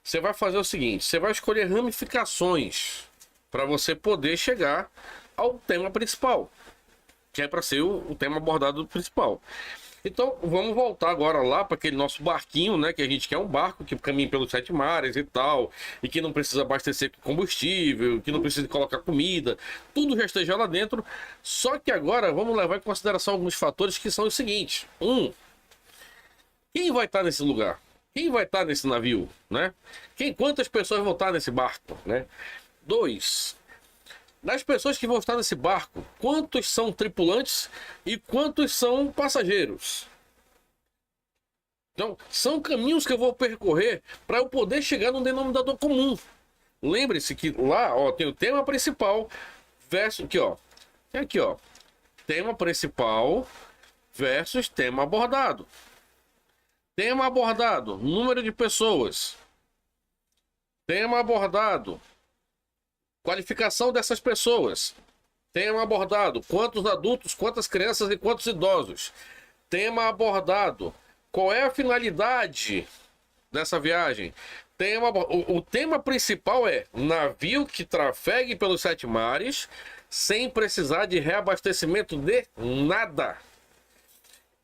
Você vai fazer o seguinte: você vai escolher ramificações para você poder chegar ao tema principal, que é para ser o tema abordado principal. Então, vamos voltar agora lá para aquele nosso barquinho, né? Que a gente quer um barco que caminhe pelos 7 mares e tal, e que não precisa abastecer combustível, que não precisa colocar comida, tudo já esteja lá dentro. Só que agora vamos levar em consideração alguns fatores que são os seguintes: quem vai estar nesse lugar? Quem vai estar nesse navio, né? Quantas pessoas vão estar nesse barco, né? 2. Das pessoas que vão estar nesse barco, quantos são tripulantes e quantos são passageiros? Então, são caminhos que eu vou percorrer para eu poder chegar num denominador comum. Lembre-se que lá, ó, tem o tema principal versus aqui, ó. Tem aqui, ó. Tema principal versus tema abordado. Tema abordado, número de pessoas. Tema abordado, qualificação dessas pessoas. Tema abordado, quantos adultos, quantas crianças e quantos idosos. Tema abordado, qual é a finalidade dessa viagem. O tema principal é navio que trafegue pelos 7 mares sem precisar de reabastecimento de nada.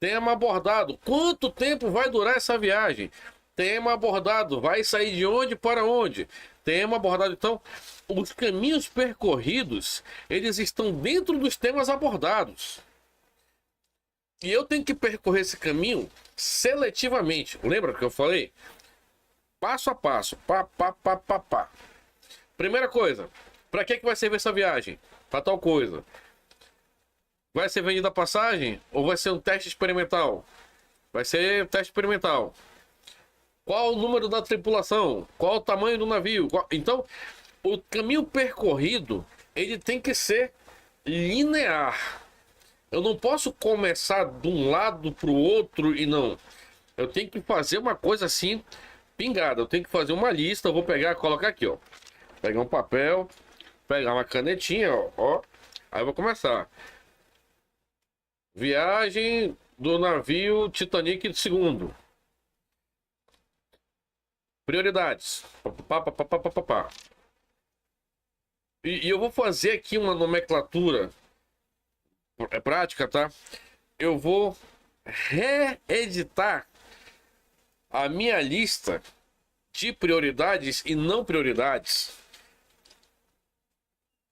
Tema abordado, quanto tempo vai durar essa viagem? Tema abordado, vai sair de onde para onde? Tema abordado. Então, os caminhos percorridos, eles estão dentro dos temas abordados. E eu tenho que percorrer esse caminho seletivamente. Lembra que eu falei? Passo a passo. Pá. Primeira coisa, para que vai servir essa viagem? Para tal coisa. Vai ser vendida a passagem ou vai ser um teste experimental? Vai ser teste experimental. Qual o número da tripulação? Qual o tamanho do navio? Então, o caminho percorrido, ele tem que ser linear. Eu não posso começar de um lado para o outro e não. Eu tenho que fazer uma coisa assim, pingada. Eu tenho que fazer uma lista. Eu vou pegar, colocar aqui, ó. Pegar um papel, pegar uma canetinha, ó. Aí eu vou começar. Viagem do navio Titanic II. Prioridades. E eu vou fazer aqui uma nomenclatura prática, tá? Eu vou reeditar a minha lista de prioridades e não prioridades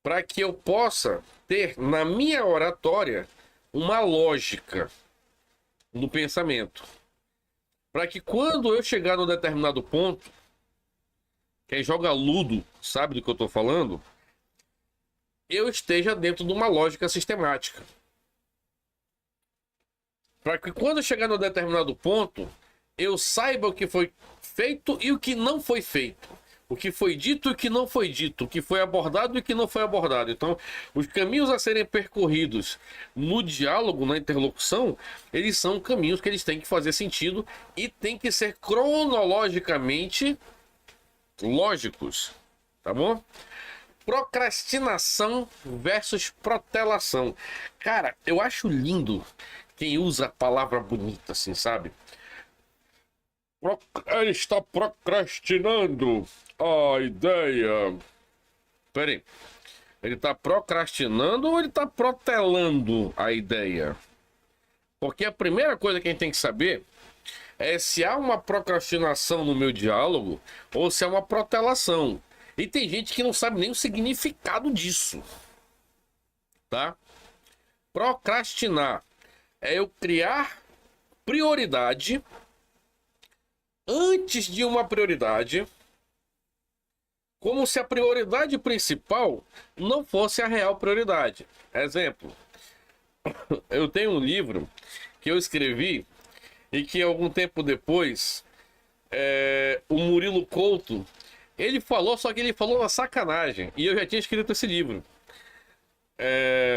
para que eu possa ter na minha oratória uma lógica no pensamento. Para que quando eu chegar num determinado ponto, quem joga ludo sabe do que eu estou falando, eu esteja dentro de uma lógica sistemática. Para que quando eu chegar num determinado ponto, eu saiba o que foi feito e o que não foi feito. O que foi dito e o que não foi dito. O que foi abordado e o que não foi abordado. Então, os caminhos a serem percorridos no diálogo, na interlocução, eles são caminhos que eles têm que fazer sentido e têm que ser cronologicamente lógicos. Tá bom? Procrastinação versus protelação. Cara, eu acho lindo quem usa a palavra bonita, assim, sabe? Ele está procrastinando a ideia. Peraí. Ele está procrastinando ou ele está protelando a ideia? Porque a primeira coisa que a gente tem que saber é se há uma procrastinação no meu diálogo ou se há uma protelação. E tem gente que não sabe nem o significado disso. Tá? Procrastinar é eu criar prioridade antes de uma prioridade, como se a prioridade principal não fosse a real prioridade. Exemplo, eu tenho um livro que eu escrevi e que algum tempo depois o Murilo Couto, ele falou, só que ele falou uma sacanagem, e eu já tinha escrito esse livro.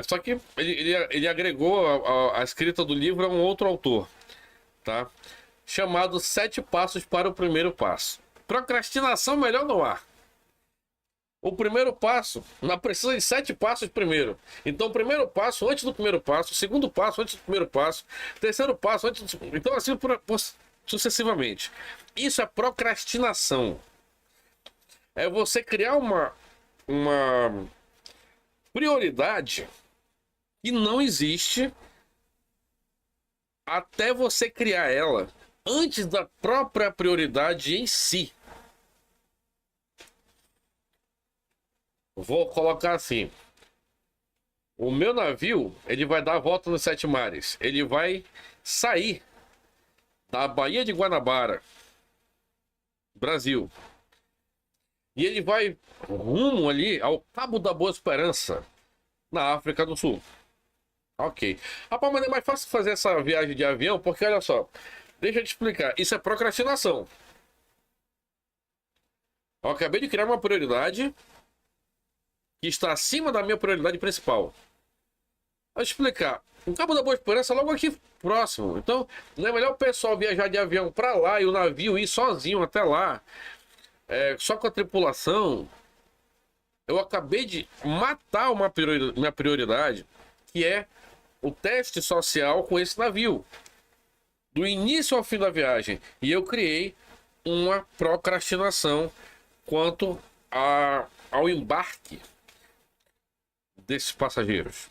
Só que ele agregou a escrita do livro a um outro autor, tá? Chamado 7 Passos para o Primeiro Passo. Procrastinação melhor não há. O primeiro passo, não precisa de 7 passos primeiro. Então, o primeiro passo antes do primeiro passo, o segundo passo antes do primeiro passo, o terceiro passo antes do... Então, assim sucessivamente. Isso é procrastinação. É você criar uma prioridade que não existe até você criar ela antes da própria prioridade em si. Vou colocar assim. O meu navio, ele vai dar a volta nos 7 mares. Ele vai sair da Baía de Guanabara, Brasil. E ele vai rumo ali ao Cabo da Boa Esperança, na África do Sul. Ok. Rapaz, mas é mais fácil fazer essa viagem de avião, porque olha só, deixa eu te explicar, isso é procrastinação. Eu acabei de criar uma prioridade que está acima da minha prioridade principal. Vou explicar. O Cabo da Boa Esperança é logo aqui próximo. Então, não é melhor o pessoal viajar de avião para lá e o navio ir sozinho até lá, só com a tripulação? Eu acabei de matar minha prioridade, que é o teste social com esse navio, do início ao fim da viagem. E eu criei uma procrastinação quanto ao embarque desses passageiros.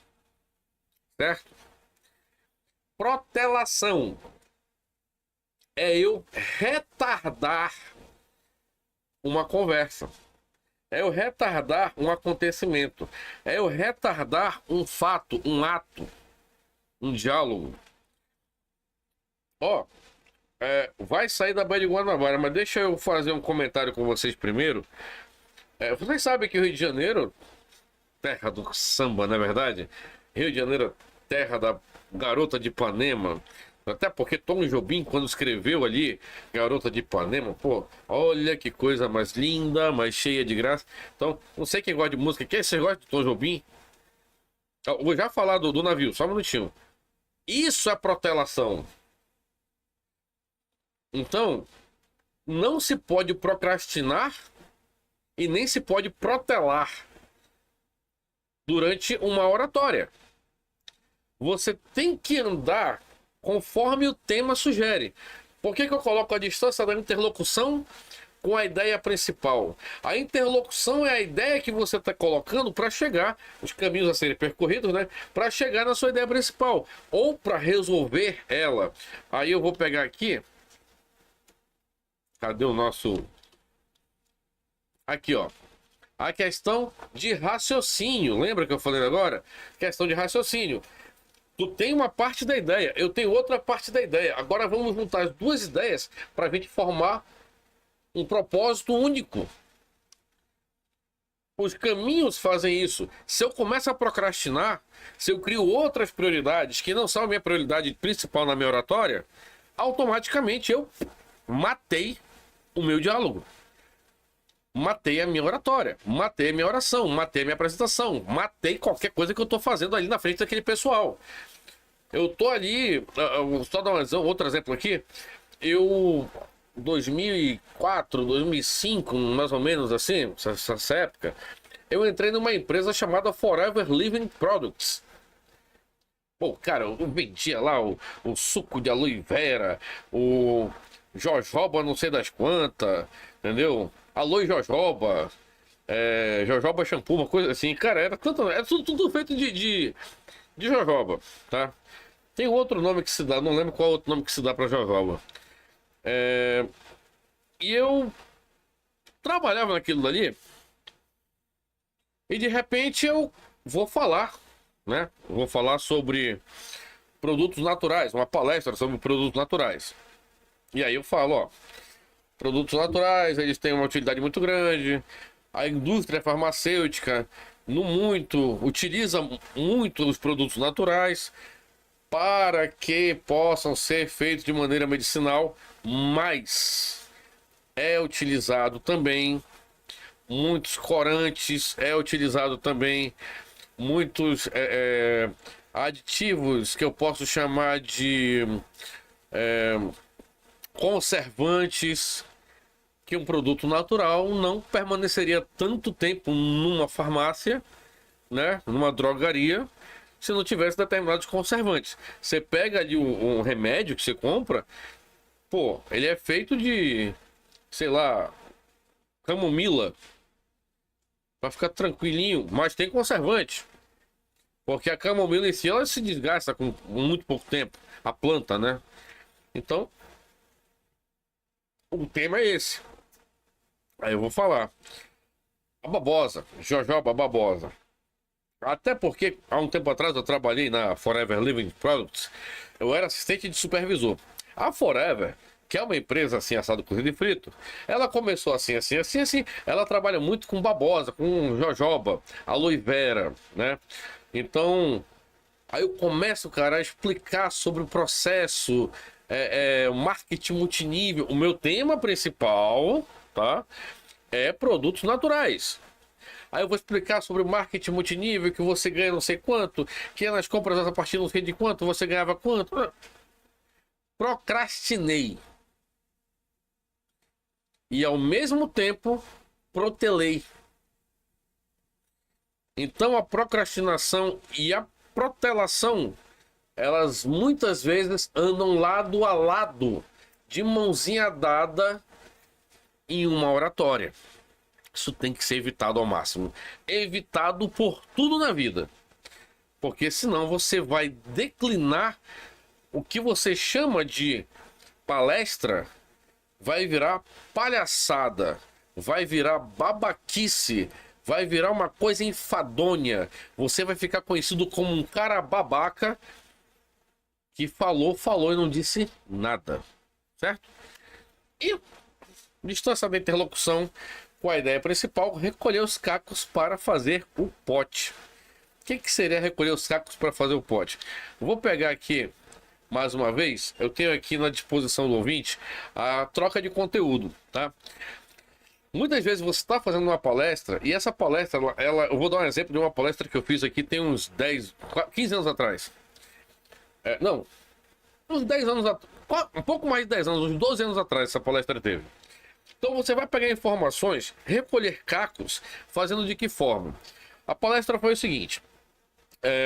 Certo? Protelação é eu retardar uma conversa. É eu retardar um acontecimento. É eu retardar um fato, um ato, um diálogo. Ó, vai sair da Baía de Guanabara, mas deixa eu fazer um comentário com vocês primeiro. Vocês sabem que o Rio de Janeiro, terra do samba, não é verdade? Rio de Janeiro, terra da Garota de Ipanema. Até porque Tom Jobim, quando escreveu ali Garota de Ipanema, pô, olha que coisa mais linda, mais cheia de graça. Então, não sei quem gosta de música. Quem você gosta de Tom Jobim? Eu vou já falar do navio, só um minutinho. Isso é protelação. Então, não se pode procrastinar e nem se pode protelar durante uma oratória. Você tem que andar conforme o tema sugere. Por que eu coloco a distância da interlocução com a ideia principal? A interlocução é a ideia que você está colocando para chegar, os caminhos a serem percorridos, né? Para chegar na sua ideia principal, ou para resolver ela. Aí eu vou pegar aqui. Cadê o nosso... Aqui, ó. A questão de raciocínio. Lembra que eu falei agora? Questão de raciocínio. Tu tem uma parte da ideia, eu tenho outra parte da ideia. Agora vamos juntar as duas ideias para a gente formar um propósito único. Os caminhos fazem isso. Se eu começo a procrastinar, se eu crio outras prioridades que não são a minha prioridade principal na minha oratória, automaticamente eu matei o meu diálogo. Matei a minha oratória, matei a minha oração, matei a minha apresentação, matei qualquer coisa que eu estou fazendo ali na frente daquele pessoal. Eu tô ali, vou só dar outro exemplo aqui. Eu, 2004, 2005, mais ou menos assim, essa época, eu entrei numa empresa chamada Forever Living Products. Pô, cara, eu vendia lá o suco de aloe vera, Jojoba não sei das quantas, entendeu? Alô Jojoba, Jojoba Shampoo, uma coisa assim. Cara, era tudo feito de jojoba, tá? Tem outro nome que se dá, não lembro qual outro nome que se dá pra jojoba. E eu trabalhava naquilo dali e de repente eu vou falar, né? Vou falar sobre produtos naturais, uma palestra sobre produtos naturais. E aí eu falo, ó, produtos naturais, eles têm uma utilidade muito grande. A indústria farmacêutica, no muito, utiliza muito os produtos naturais para que possam ser feitos de maneira medicinal, mas é utilizado também muitos corantes, é utilizado também muitos aditivos que eu posso chamar de conservantes, que um produto natural não permaneceria tanto tempo numa farmácia, né, numa drogaria, se não tivesse determinados conservantes. Você pega ali um remédio que você compra, pô, ele é feito de, sei lá, camomila, para ficar tranquilinho, mas tem conservante. Porque a camomila em si, ela se desgasta com muito pouco tempo, a planta, né? Então, o tema é esse. Aí eu vou falar. A babosa, jojoba babosa. Até porque, há um tempo atrás, eu trabalhei na Forever Living Products. Eu era assistente de supervisor. A Forever, que é uma empresa assim, assado, cozido e frito, ela começou assim. Ela trabalha muito com babosa, com jojoba, aloe vera, né? Então, aí eu começo, cara, a explicar sobre o processo, marketing multinível. O meu tema principal, tá? É produtos naturais. Aí eu vou explicar sobre o marketing multinível, que você ganha não sei quanto, que nas compras a partir não sei de quanto, você ganhava quanto. Procrastinei. E ao mesmo tempo, protelei. Então a procrastinação e a protelação, elas muitas vezes andam lado a lado, de mãozinha dada em uma oratória. Isso tem que ser evitado ao máximo. Evitado por tudo na vida. Porque senão você vai declinar o que você chama de palestra, vai virar palhaçada, vai virar babaquice, vai virar uma coisa enfadonha. Você vai ficar conhecido como um cara babaca que falou e não disse nada. Certo? E distância da interlocução com a ideia principal, recolher os cacos para fazer o pote. O que seria recolher os cacos para fazer o pote? Eu vou pegar aqui, mais uma vez, eu tenho aqui na disposição do ouvinte a troca de conteúdo, tá? Muitas vezes você está fazendo uma palestra, e essa palestra, eu vou dar um exemplo de uma palestra que eu fiz aqui tem uns 15 anos atrás. Não, uns 10 anos atrás, um pouco mais de 10 anos, uns 12 anos atrás essa palestra teve. Então você vai pegar informações, recolher cacos, fazendo de que forma? A palestra foi o seguinte: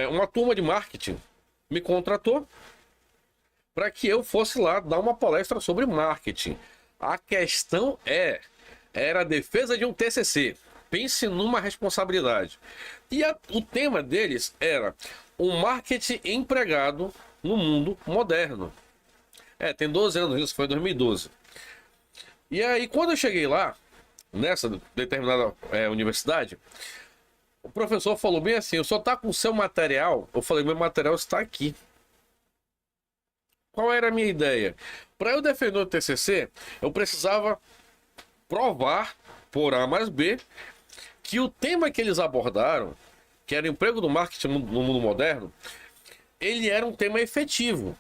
uma turma de marketing me contratou para que eu fosse lá dar uma palestra sobre marketing. A questão era a defesa de um TCC. Pense numa responsabilidade. E o tema deles era o marketing empregado no mundo moderno. Tem 12 anos, isso foi em 2012. E aí, quando eu cheguei lá, nessa determinada universidade, o professor falou bem assim: o senhor tá com o seu material? Eu falei: meu material está aqui. Qual era a minha ideia? Para eu defender o TCC, eu precisava provar, por A mais B, que o tema que eles abordaram, que era o emprego do marketing no mundo moderno, ele era um tema efetivo.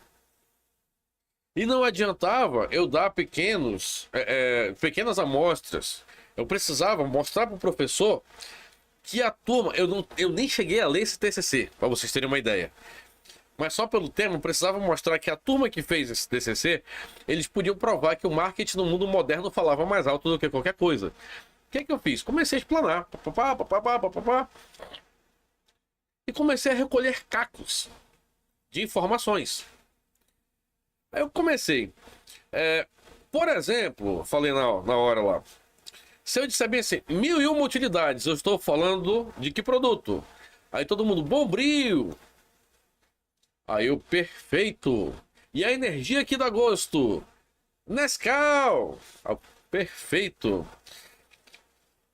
E não adiantava eu dar pequenas amostras. Eu precisava mostrar para o professor que a turma... Eu nem cheguei a ler esse TCC, para vocês terem uma ideia. Mas só pelo tema, eu precisava mostrar que a turma que fez esse TCC, eles podiam provar que o marketing no mundo moderno falava mais alto do que qualquer coisa. O que eu fiz? Comecei a explanar. E comecei a recolher cacos de informações. Aí eu comecei. Por exemplo, falei na hora lá. Se eu disser bem assim, 1001 utilidades, eu estou falando de que produto? Aí todo mundo, Bombril. Aí eu, perfeito. E a energia que dá gosto? Nescau. Ah, perfeito.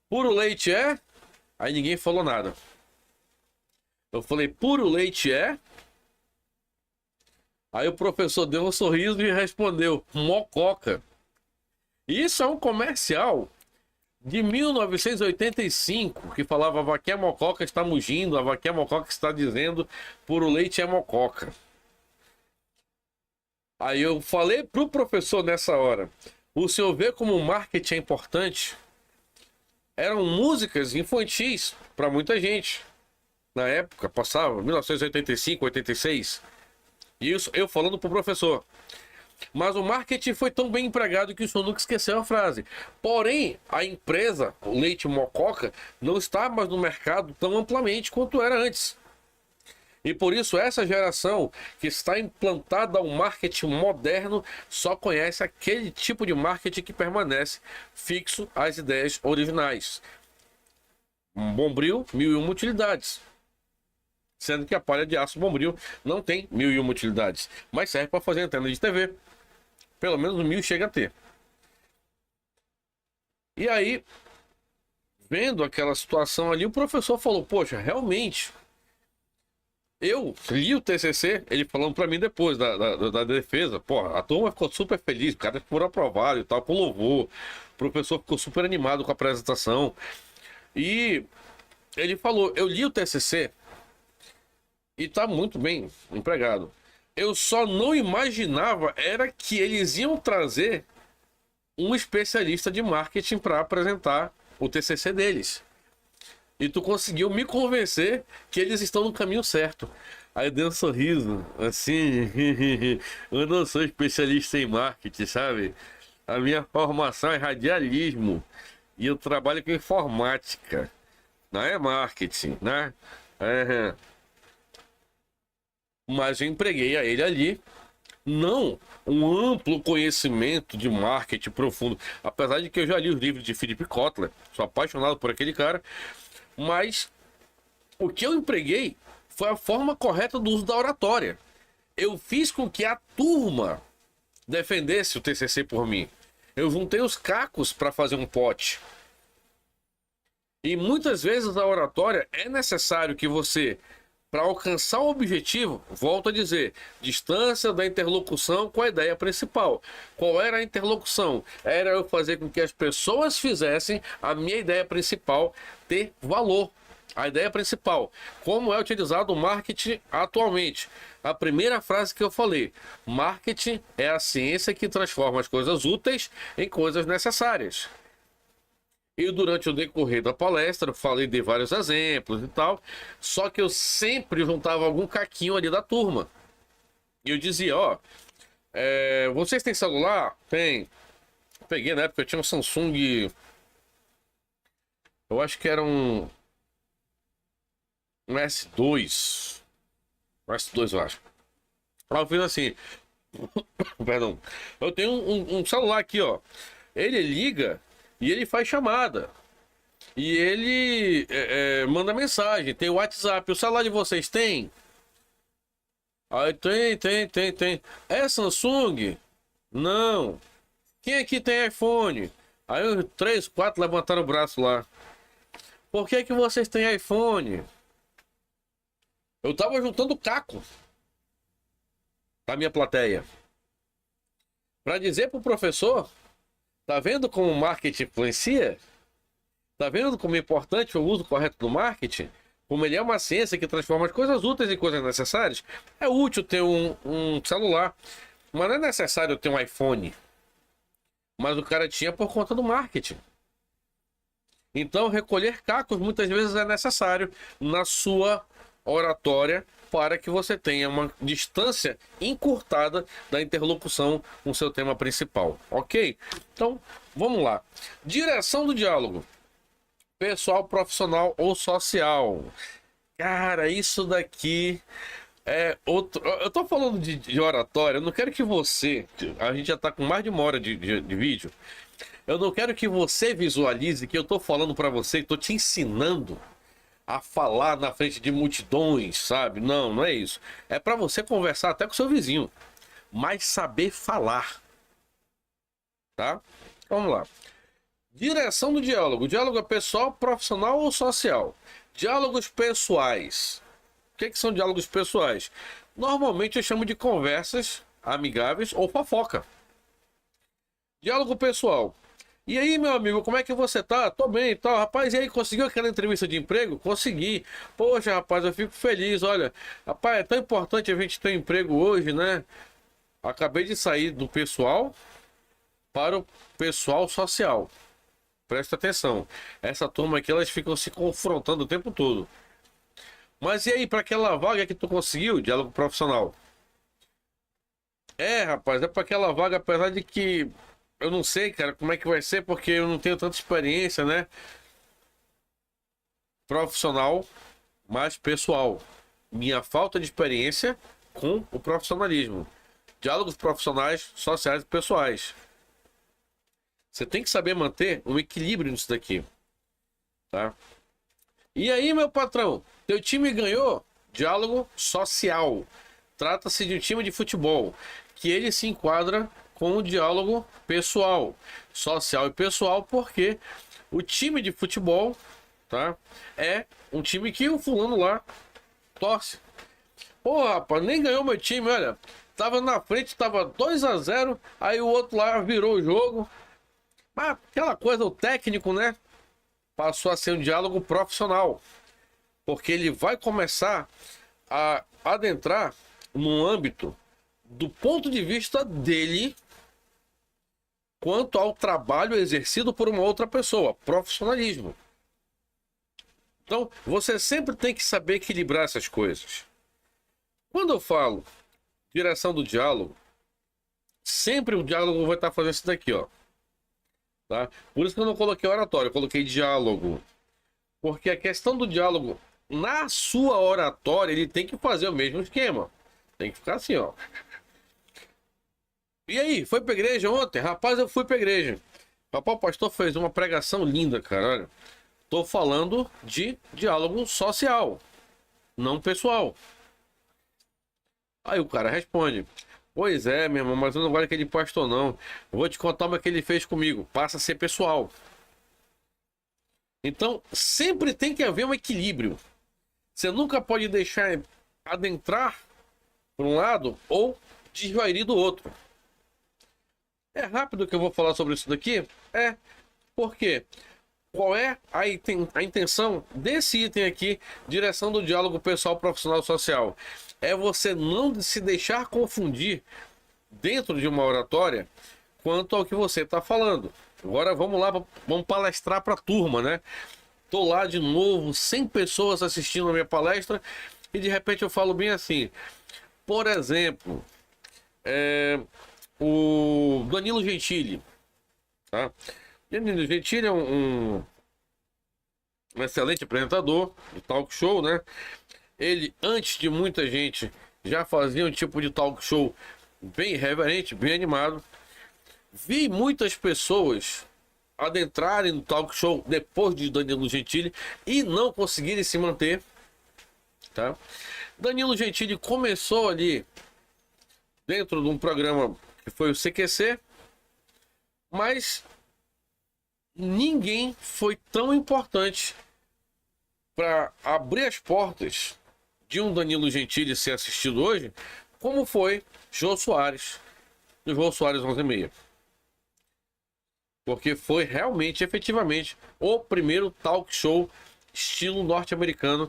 Puro leite é? Aí ninguém falou nada. Eu falei, puro leite é? Aí o professor deu um sorriso e respondeu, mococa. Isso é um comercial de 1985, que falava, a vaquinha mococa está mugindo, a vaquinha mococa está dizendo, puro leite é mococa. Aí eu falei pro professor nessa hora, o senhor vê como o marketing é importante? Eram músicas infantis para muita gente. Na época, passava, 1985, 86. Isso eu falando pro professor. Mas o marketing foi tão bem empregado que o senhor nunca esqueceu a frase. Porém, a empresa, o Leite Mococa, não está mais no mercado tão amplamente quanto era antes. E por isso essa geração que está implantada ao marketing moderno só conhece aquele tipo de marketing que permanece fixo às ideias originais. Um Bombril, 1001 utilidades. Sendo que a palha de aço Bombril não tem 1001 utilidades, mas serve para fazer antena de TV. Pelo menos 1000 chega a ter. E aí, vendo aquela situação ali, o professor falou, poxa, realmente, eu li o TCC, ele falando para mim depois da defesa, porra, a turma ficou super feliz, o cara foi aprovado e tal, com louvor, o professor ficou super animado com a apresentação, e ele falou, eu li o TCC, e tá muito bem empregado. Eu só não imaginava era que eles iam trazer um especialista de marketing para apresentar o TCC deles. E tu conseguiu me convencer que eles estão no caminho certo. Aí deu um sorriso, assim, eu não sou especialista em marketing, sabe? A minha formação é radialismo e eu trabalho com informática, não é marketing, né? É. Mas eu empreguei a ele ali, não um amplo conhecimento de marketing profundo, apesar de que eu já li os livros de Philip Kotler, sou apaixonado por aquele cara, mas o que eu empreguei foi a forma correta do uso da oratória. Eu fiz com que a turma defendesse o TCC por mim. Eu juntei os cacos para fazer um pote. E muitas vezes a oratória é necessário que você, para alcançar o objetivo, volto a dizer, distância da interlocução com a ideia principal. Qual era a interlocução? Era eu fazer com que as pessoas fizessem a minha ideia principal ter valor. A ideia principal. Como é utilizado o marketing atualmente? A primeira frase que eu falei, marketing é a ciência que transforma as coisas úteis em coisas necessárias. E durante o decorrer da palestra eu falei de vários exemplos e tal, só que eu sempre juntava algum caquinho ali da turma. E eu dizia, ó, vocês têm celular? Tem. Peguei na época, eu tinha um Samsung, eu acho que era um S2. Um S2 eu acho. Aí eu fiz assim, perdão, eu tenho um celular aqui, ó, ele liga e ele faz chamada. E ele manda mensagem. Tem o WhatsApp. O celular de vocês tem? Aí tem. É Samsung? Não. Quem aqui tem iPhone? Aí os 3, 4 levantaram o braço lá. Por que vocês têm iPhone? Eu tava juntando caco da minha plateia para dizer pro professor, tá vendo como o marketing influencia? Tá vendo como é importante o uso correto do marketing? Como ele é uma ciência que transforma as coisas úteis em coisas necessárias? É útil ter um celular, mas não é necessário ter um iPhone. Mas o cara tinha por conta do marketing. Então, recolher cacos muitas vezes é necessário na sua oratória para que você tenha uma distância encurtada da interlocução com o seu tema principal, ok? Então, vamos lá. Direção do diálogo. Pessoal, profissional ou social. Cara, isso daqui Eu tô falando de oratória, eu não quero que você. A gente já tá com mais de uma hora de vídeo. Eu não quero que você visualize que eu tô falando pra você, que tô te ensinando a falar na frente de multidões, sabe? Não, não é isso. É pra você conversar até com seu vizinho, mas saber falar, tá? Vamos lá. Direção do diálogo. Diálogo é pessoal, profissional ou social? Diálogos pessoais. O que são diálogos pessoais? Normalmente eu chamo de conversas amigáveis ou fofoca. Diálogo pessoal. E aí, meu amigo, como é que você tá? Tô bem e tal. Rapaz, e aí, conseguiu aquela entrevista de emprego? Consegui. Poxa, rapaz, eu fico feliz. Olha, rapaz, é tão importante a gente ter um emprego hoje, né? Acabei de sair do pessoal para o pessoal social. Presta atenção. Essa turma aqui, elas ficam se confrontando o tempo todo. Mas e aí, para aquela vaga que tu conseguiu, diálogo profissional? Rapaz, é para aquela vaga, apesar de que eu não sei, cara, como é que vai ser, porque eu não tenho tanta experiência, né? Profissional, mas pessoal. Minha falta de experiência com o profissionalismo. Diálogos profissionais, sociais e pessoais. Você tem que saber manter um equilíbrio nisso daqui, tá? E aí, meu patrão, teu time ganhou? Diálogo social. Trata-se de um time de futebol, que ele se enquadra com o diálogo pessoal, social e pessoal, porque o time de futebol, tá? É um time que o fulano lá torce. Pô, rapaz, nem ganhou meu time, olha. Tava na frente, tava 2-0, aí o outro lá virou o jogo. Mas aquela coisa, o técnico, né? Passou a ser um diálogo profissional. Porque ele vai começar a adentrar no âmbito do ponto de vista dele quanto ao trabalho exercido por uma outra pessoa, profissionalismo. Então, você sempre tem que saber equilibrar essas coisas. Quando eu falo direção do diálogo, sempre o diálogo vai estar fazendo isso daqui, ó. Tá? Por isso que eu não coloquei oratório, eu coloquei diálogo. Porque a questão do diálogo, na sua oratória, ele tem que fazer o mesmo esquema. Tem que ficar assim, ó. E aí, foi pra igreja ontem? Rapaz, eu fui pra igreja. Rapaz, o pastor fez uma pregação linda, cara. Olha, tô falando de diálogo social, não pessoal. Aí o cara responde: pois é, meu irmão, mas eu não gosto daquele pastor, não. Eu vou te contar o que ele fez comigo. Passa a ser pessoal. Então, sempre tem que haver um equilíbrio. Você nunca pode deixar adentrar por um lado ou desvairir do outro. É rápido que eu vou falar sobre isso daqui? Por quê? Qual é a intenção desse item aqui, direção do diálogo pessoal, profissional e social? É você não se deixar confundir dentro de uma oratória quanto ao que você está falando. Agora vamos lá, vamos palestrar para a turma, né? Tô lá de novo, 100 pessoas assistindo a minha palestra e de repente eu falo bem assim. Por exemplo, o Danilo Gentili, tá? Danilo Gentili é um excelente apresentador de talk show, né? Ele, antes de muita gente, já fazia um tipo de talk show bem reverente, bem animado. Vi muitas pessoas adentrarem no talk show depois de Danilo Gentili e não conseguirem se manter, tá? Danilo Gentili começou ali dentro de um programa que foi o CQC, mas ninguém foi tão importante para abrir as portas de um Danilo Gentili ser assistido hoje, como foi Jô Soares, do Jô Soares 11:30. Porque foi realmente, efetivamente, o primeiro talk show estilo norte-americano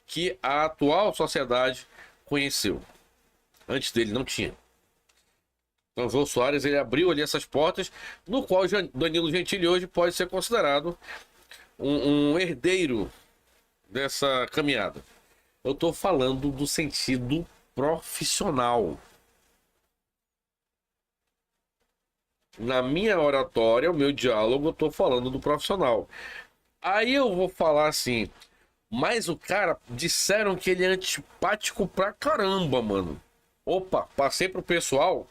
que a atual sociedade conheceu. Antes dele não tinha. Então, o Jô Soares, ele abriu ali essas portas, no qual Danilo Gentili hoje pode ser considerado um herdeiro dessa caminhada. Eu estou falando do sentido profissional. Na minha oratória, o meu diálogo, eu estou falando do profissional. Aí eu vou falar assim: Mas o cara disseram que ele é antipático pra caramba, mano. Opa, passei pro pessoal.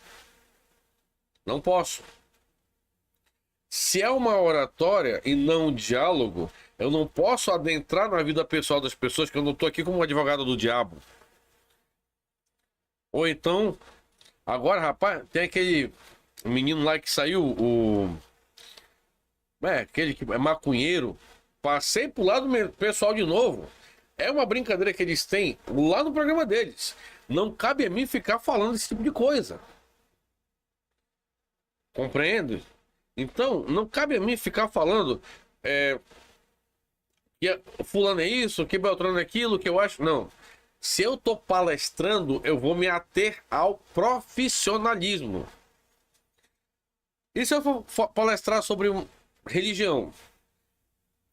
Não posso. Se é uma oratória e não um diálogo, eu não posso adentrar na vida pessoal das pessoas, que eu não tô aqui como um advogado do diabo. Ou então, agora, rapaz, tem aquele menino lá que saiu, aquele que é maconheiro. Passei pro lado pessoal de novo. É uma brincadeira que eles têm lá no programa deles. Não cabe a mim ficar falando esse tipo de coisa. Compreende? Então, não cabe a mim ficar falando que fulano é isso, que Beltrano é aquilo, que eu acho. Não. Se eu tô palestrando, eu vou me ater ao profissionalismo. E se eu for palestrar sobre religião?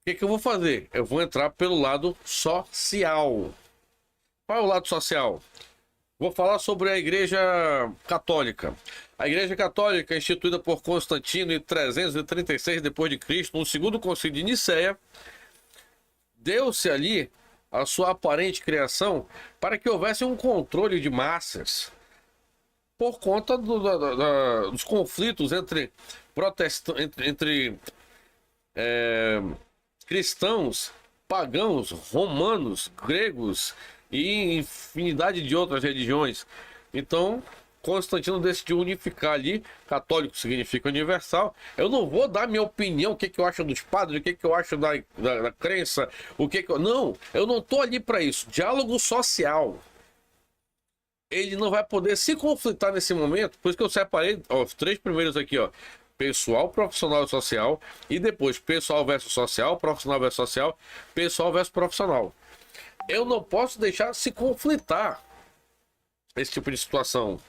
O que eu vou fazer? Eu vou entrar pelo lado social. Qual é o lado social? Vou falar sobre a Igreja Católica. A Igreja Católica, instituída por Constantino em 336 d.C., no segundo concílio de Nicéia, deu-se ali a sua aparente criação para que houvesse um controle de massas por conta dos conflitos entre cristãos, pagãos, romanos, gregos e infinidade de outras religiões. Então, Constantino decidiu unificar ali. Católico significa universal. Eu não vou dar minha opinião, o que eu acho dos padres, o que eu acho da crença, o que eu... Não, eu não tô ali para isso. Diálogo social. Ele não vai poder se conflitar nesse momento, por isso que eu separei os três primeiros aqui, ó. Pessoal, profissional e social. E depois pessoal versus social, profissional versus social, pessoal versus profissional. Eu não posso deixar se conflitar esse tipo de situação.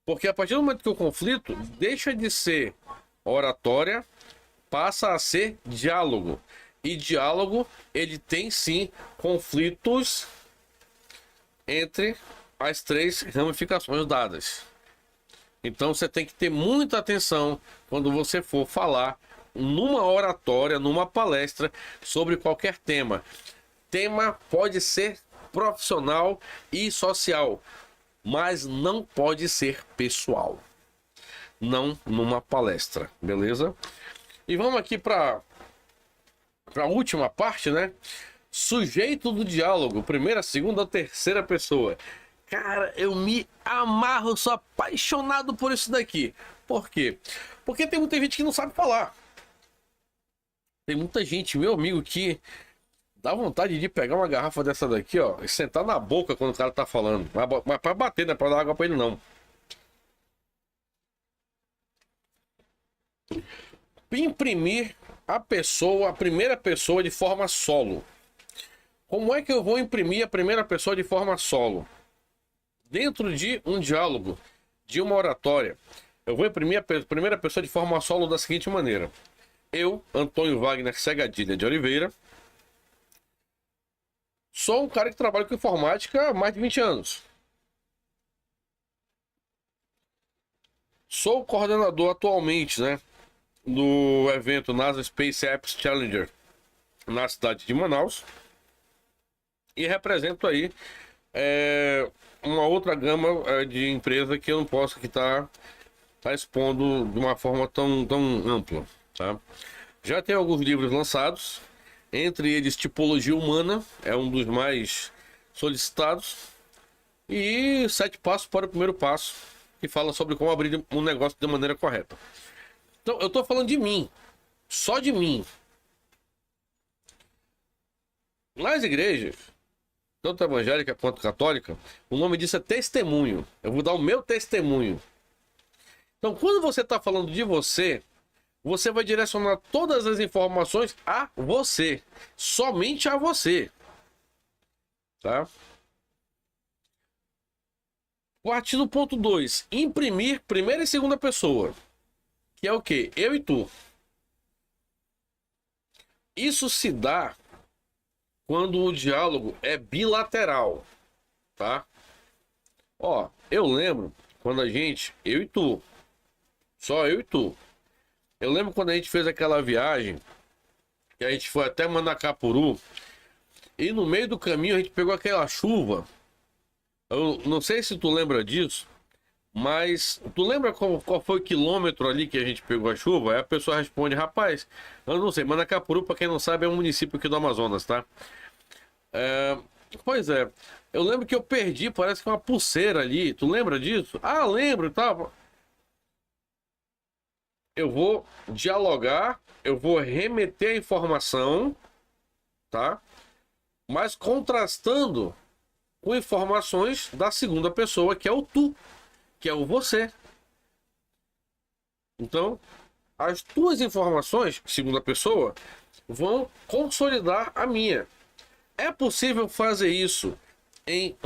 Porque a partir do momento que o conflito deixa de ser oratória, passa a ser diálogo. E diálogo, ele tem sim conflitos entre as três ramificações dadas. Então você tem que ter muita atenção quando você for falar numa oratória, numa palestra sobre qualquer tema. Tema pode ser profissional e social, mas não pode ser pessoal. Não numa palestra, beleza? E vamos aqui para a última parte, né? Sujeito do diálogo, primeira, segunda ou terceira pessoa. Cara, eu me amarro, sou apaixonado por isso daqui. Por quê? Porque tem muita gente que não sabe falar. Tem muita gente, meu amigo, que dá vontade de pegar uma garrafa dessa daqui, ó, e sentar na boca quando o cara tá falando. Mas pra bater, não é pra dar água pra ele, não. Imprimir a pessoa, a primeira pessoa de forma solo. Como é que eu vou imprimir a primeira pessoa de forma solo? Dentro de um diálogo, de uma oratória, eu vou imprimir a primeira pessoa de forma solo da seguinte maneira. Eu, Antônio Wagner Segadilha de Oliveira, sou um cara que trabalha com informática há mais de 20 anos. Sou coordenador atualmente, né, do evento NASA Space Apps Challenger na cidade de Manaus. E represento aí uma outra gama de empresa que eu não posso estar expondo de uma forma tão ampla, tá? Já tem alguns livros lançados, entre eles Tipologia Humana, é um dos mais solicitados, e 7 Passos para o Primeiro Passo, que fala sobre como abrir um negócio de maneira correta. Então, eu estou falando de mim, só de mim. Nas igrejas, tanto evangélica quanto católica, o nome disso é testemunho. Eu vou dar o meu testemunho. Então, quando você está falando de você, você vai direcionar todas as informações a você. Somente a você. Tá? Partir do ponto 2. Imprimir primeira e segunda pessoa. Que é o quê? Eu e tu. Isso se dá quando o diálogo é bilateral, tá? Ó, eu lembro quando eu e tu, só eu e tu. Eu lembro quando a gente fez aquela viagem, que a gente foi até Manacapuru, E no meio do caminho a gente pegou aquela chuva. Eu não sei se tu lembra disso, mas tu lembra qual foi o quilômetro ali que a gente pegou a chuva? Aí a pessoa responde, rapaz, eu não sei, Manacapuru, pra quem não sabe, é um município aqui do Amazonas, tá? Pois é, eu lembro que eu perdi, parece que uma pulseira ali. Tu lembra disso? Ah, lembro, tá? Eu vou dialogar, eu vou remeter a informação, tá? Mas contrastando com informações da segunda pessoa, que é o tu, que é o você. Então, as tuas informações, segunda pessoa, vão consolidar a minha. É possível fazer isso em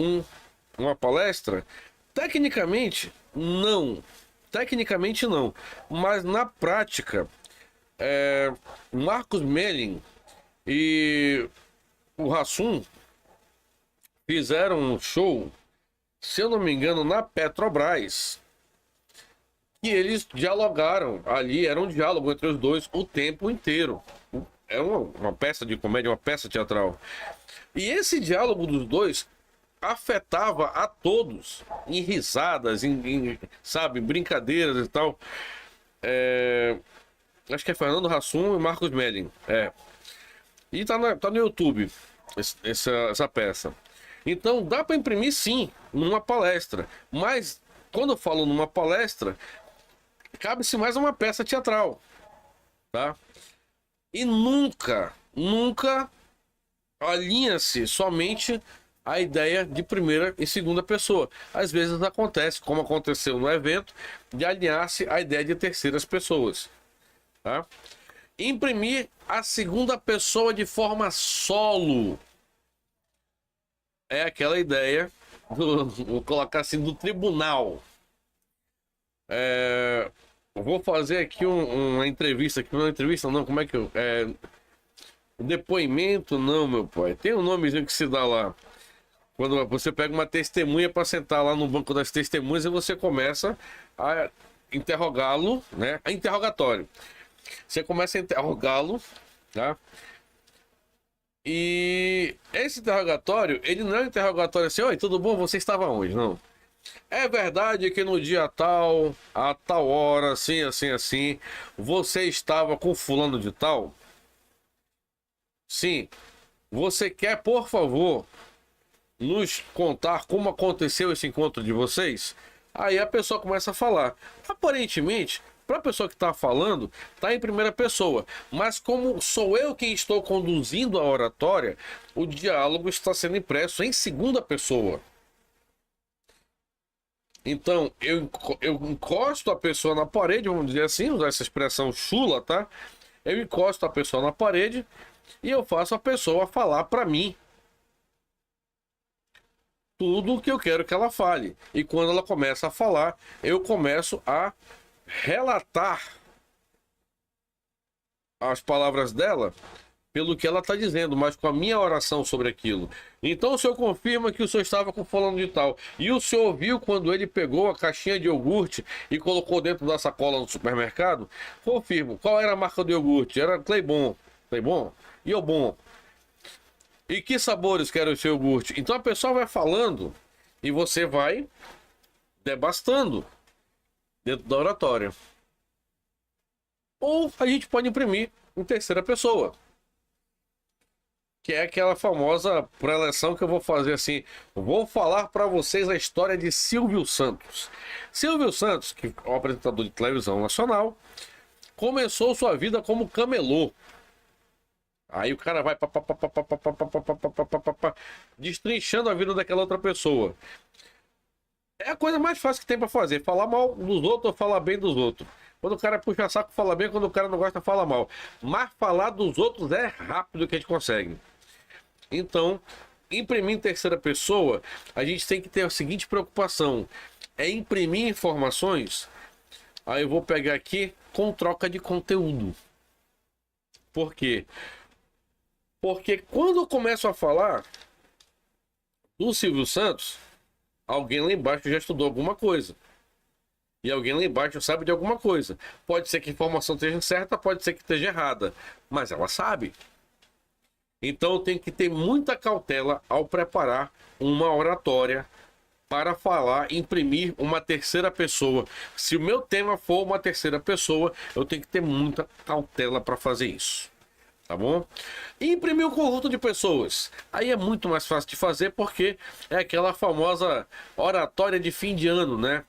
uma palestra? Tecnicamente, não. Tecnicamente, não. Mas na prática, Marcos Melling e o Hassum fizeram um show, se eu não me engano, na Petrobras. E eles dialogaram ali, era um diálogo entre os dois o tempo inteiro. É uma peça de comédia, uma peça teatral. E esse diálogo dos dois afetava a todos, em risadas, sabe, brincadeiras e tal. Acho que é Fernando Hassum e Marcos Melling. E tá no YouTube essa peça. Então dá para imprimir sim, numa palestra. Mas quando eu falo numa palestra, cabe-se mais uma peça teatral, tá? E nunca alinha-se somente a ideia de primeira e segunda pessoa. Às vezes acontece, como aconteceu no evento, de alinhar-se a ideia de terceiras pessoas, tá? Imprimir a segunda pessoa de forma solo. É aquela ideia vou colocar assim, do tribunal. Eu vou fazer aqui uma entrevista, não, como é que eu... depoimento, não, meu pai. Tem um nomezinho que se dá lá. Quando você pega uma testemunha para sentar lá no banco das testemunhas e você começa a interrogá-lo, né? A interrogatório. Você começa a interrogá-lo, tá? E esse interrogatório, ele não é um interrogatório assim, oi, tudo bom? Você estava onde? Não. É verdade que no dia tal, a tal hora, assim, assim, assim, você estava com fulano de tal? Sim. Você quer, por favor, nos contar como aconteceu esse encontro de vocês? Aí a pessoa começa a falar. Aparentemente, para a pessoa que está falando, está em primeira pessoa. Mas como sou eu quem estou conduzindo a oratória, o diálogo está sendo impresso em segunda pessoa. Então, eu encosto a pessoa na parede, vamos dizer assim, usar essa expressão chula, tá? Eu encosto a pessoa na parede e eu faço a pessoa falar para mim tudo o que eu quero que ela fale. E quando ela começa a falar, eu começo a relatar as palavras dela pelo que ela está dizendo, mas com a minha oração sobre aquilo. Então o senhor confirma que o senhor estava com fulano de tal. E o senhor viu quando ele pegou a caixinha de iogurte e colocou dentro da sacola no supermercado? Confirmo. Qual era a marca do iogurte? Era Cleibon. Cleibon? Iobon. E que sabores que era o seu iogurte? Então a pessoa vai falando e você vai debastando dentro da oratória. Ou a gente pode imprimir em terceira pessoa, que é aquela famosa preleção que eu vou fazer assim. Vou falar para vocês a história de Silvio Santos. Silvio Santos, que é um apresentador de televisão nacional, começou sua vida como camelô. Aí o cara vai destrinchando a vida daquela outra pessoa. É a coisa mais fácil que tem para fazer. Falar mal dos outros ou falar bem dos outros. Quando o cara puxa saco, fala bem. Quando o cara não gosta, fala mal. Mas falar dos outros é rápido que a gente consegue. Então, imprimir em terceira pessoa, a gente tem que ter a seguinte preocupação. É imprimir informações. Aí eu vou pegar aqui com troca de conteúdo. Por quê? Porque quando eu começo a falar do Silvio Santos, alguém lá embaixo já estudou alguma coisa. E alguém lá embaixo sabe de alguma coisa. Pode ser que a informação esteja certa, pode ser que esteja errada. Mas ela sabe. Então eu tenho que ter muita cautela ao preparar uma oratória para falar, imprimir uma terceira pessoa. Se o meu tema for uma terceira pessoa, eu tenho que ter muita cautela para fazer isso. Tá bom? E imprimir um conjunto de pessoas. Aí é muito mais fácil de fazer porque é aquela famosa oratória de fim de ano, né?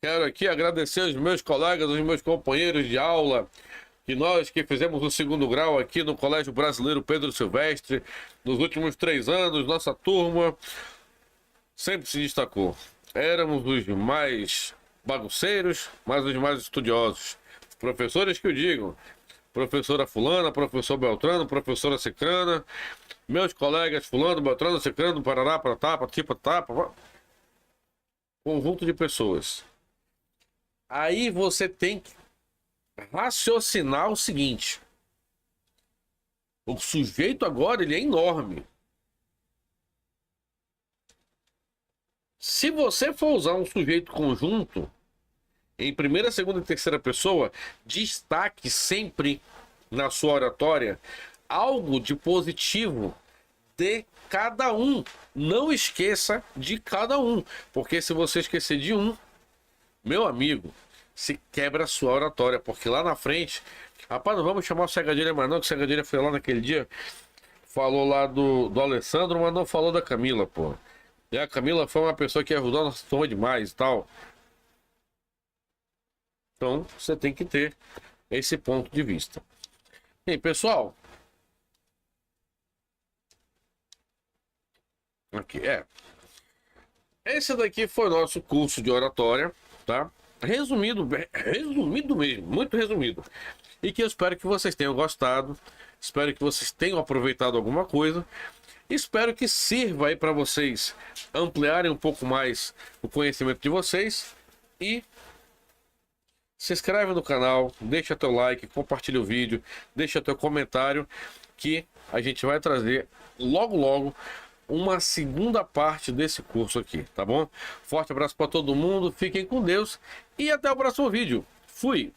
Quero aqui agradecer aos meus colegas, aos meus companheiros de aula, que nós que fizemos o segundo grau aqui no Colégio Brasileiro Pedro Silvestre, nos últimos 3 anos, nossa turma sempre se destacou. Éramos os mais bagunceiros, mas os mais estudiosos. Professores que o digam. Professora fulana, professor Beltrano, professora Cicrana, meus colegas fulano, Beltrano, Cicrano, Parará, Paratá, Patipa, Tapa. Conjunto de pessoas. Aí você tem que raciocinar o seguinte. O sujeito agora, ele é enorme. Se você for usar um sujeito conjunto, em primeira, segunda e terceira pessoa, destaque sempre na sua oratória algo de positivo de cada um. Não esqueça de cada um, porque se você esquecer de um, meu amigo, se quebra a sua oratória, porque lá na frente, rapaz, não vamos chamar o Cegadilha mais não, que o Cegadilha foi lá naquele dia, falou lá do Alessandro, mas não falou da Camila, pô. E a Camila foi uma pessoa que ajudou a nossa turma demais e tal. Então, você tem que ter esse ponto de vista. E aí, pessoal. Aqui, esse daqui foi o nosso curso de oratória, tá? Resumido mesmo, muito resumido. E que eu espero que vocês tenham gostado. Espero que vocês tenham aproveitado alguma coisa. Espero que sirva aí para vocês ampliarem um pouco mais o conhecimento de vocês. E se inscreve no canal, deixa teu like, compartilha o vídeo, deixa teu comentário, que a gente vai trazer logo logo uma segunda parte desse curso aqui, tá bom? Forte abraço para todo mundo, fiquem com Deus e até o próximo vídeo. Fui!